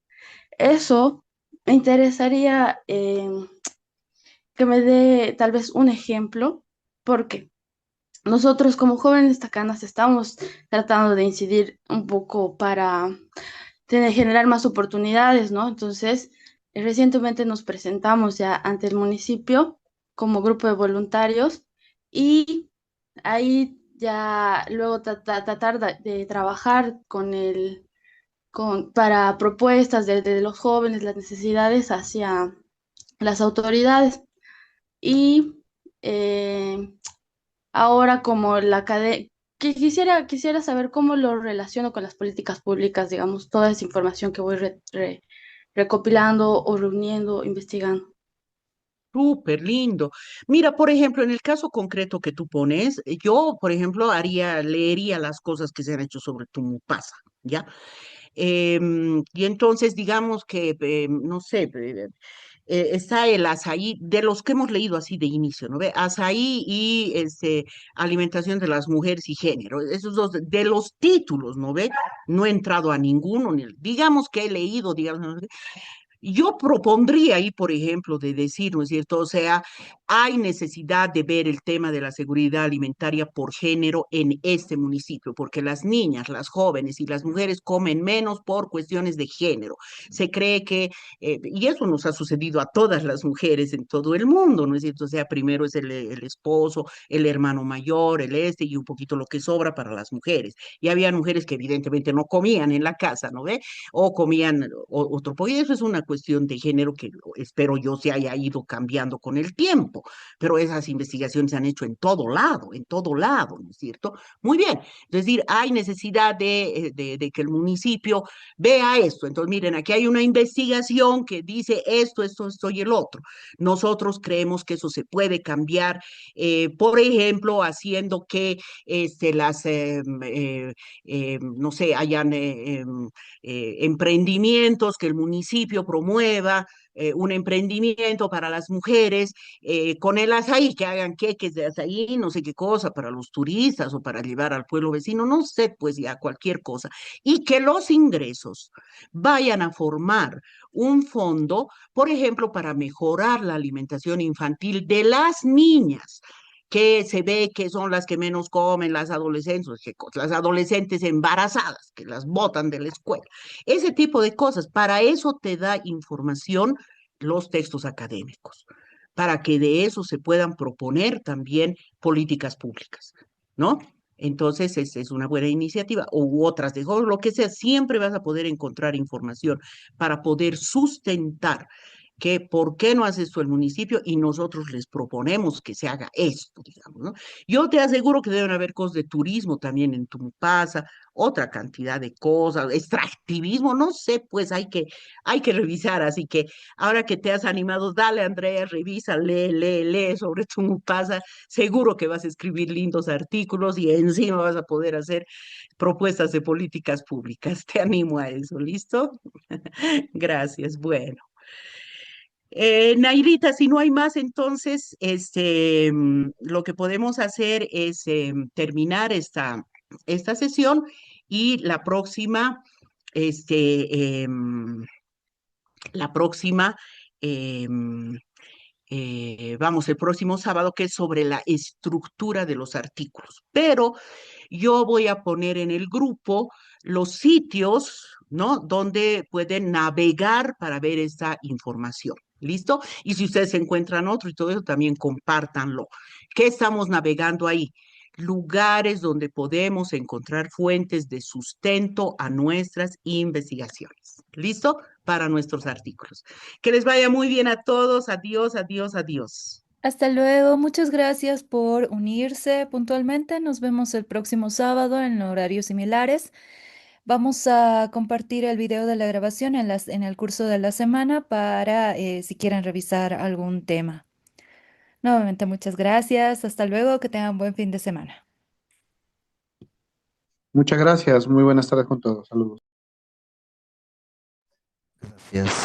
Eso me interesaría que me dé tal vez un ejemplo, porque nosotros como jóvenes tacanas estamos tratando de incidir un poco para generar más oportunidades, ¿no? Entonces, recientemente nos presentamos ya ante el municipio como grupo de voluntarios y ahí ya luego tratar de trabajar para propuestas de los jóvenes, las necesidades hacia las autoridades. Y eh, ahora como la academia, quisiera saber cómo lo relaciono con las políticas públicas, digamos, toda esa información que voy recopilando o reuniendo, investigando. Súper lindo. Mira, por ejemplo, en el caso concreto que tú pones, yo, por ejemplo, leería las cosas que se han hecho sobre Tumupasa, ¿ya? Y entonces, digamos que, no sé, está el azaí, de los que hemos leído así de inicio, ¿no ve? Azaí y alimentación de las mujeres y género, esos dos, de los títulos, ¿no ve? No he entrado a ninguno, digamos que he leído, digamos, ¿no? Yo propondría ahí, por ejemplo, de decir, ¿no es cierto? O sea, hay necesidad de ver el tema de la seguridad alimentaria por género en este municipio, porque las niñas, las jóvenes y las mujeres comen menos por cuestiones de género. Se cree que, y eso nos ha sucedido a todas las mujeres en todo el mundo, ¿no es cierto? O sea, primero es el esposo, el hermano mayor, y un poquito lo que sobra para las mujeres. Y había mujeres que evidentemente no comían en la casa, ¿no ve? O comían otro pollo. Eso es una cuestión de género que espero yo se haya ido cambiando con el tiempo, pero esas investigaciones se han hecho en todo lado, ¿no es cierto? Muy bien, es decir, hay necesidad de que el municipio vea esto. Entonces, miren, aquí hay una investigación que dice esto y el otro. Nosotros creemos que eso se puede cambiar, por ejemplo, haciendo que no sé, hayan emprendimientos que el municipio promueva, un emprendimiento para las mujeres con el azaí, que hagan queques de azaí, no sé qué cosa, para los turistas o para llevar al pueblo vecino, no sé, pues ya cualquier cosa. Y que los ingresos vayan a formar un fondo, por ejemplo, para mejorar la alimentación infantil de las niñas que se ve que son las que menos comen, las adolescentes embarazadas, que las botan de la escuela. Ese tipo de cosas, para eso te da información los textos académicos, para que de eso se puedan proponer también políticas públicas, ¿no? Entonces, es una buena iniciativa, u otras de lo que sea, siempre vas a poder encontrar información para poder sustentar que por qué no hace esto el municipio y nosotros les proponemos que se haga esto, digamos, ¿no? Yo te aseguro que deben haber cosas de turismo también en Tumupasa, otra cantidad de cosas, extractivismo, no sé, pues hay que revisar, así que ahora que te has animado, dale Andrea, revisa, lee sobre Tumupasa, seguro que vas a escribir lindos artículos y encima vas a poder hacer propuestas de políticas públicas. Te animo a eso, ¿listo? Gracias, bueno. Nairita, si no hay más, entonces lo que podemos hacer es terminar esta sesión y la próxima, em, vamos, el próximo sábado, que es sobre la estructura de los artículos. Pero yo voy a poner en el grupo los sitios, ¿no? Donde pueden navegar para ver esta información. ¿Listo? Y si ustedes encuentran otro y todo eso, también compártanlo. ¿Qué estamos navegando ahí? Lugares donde podemos encontrar fuentes de sustento a nuestras investigaciones. ¿Listo? Para nuestros artículos. Que les vaya muy bien a todos. Adiós, adiós, adiós. Hasta luego, muchas gracias por unirse puntualmente. Nos vemos el próximo sábado en horarios similares. Vamos a compartir el video de la grabación en el curso de la semana para si quieren revisar algún tema. Nuevamente, muchas gracias. Hasta luego, que tengan buen fin de semana. Muchas gracias. Muy buenas tardes con todos. Saludos. Gracias.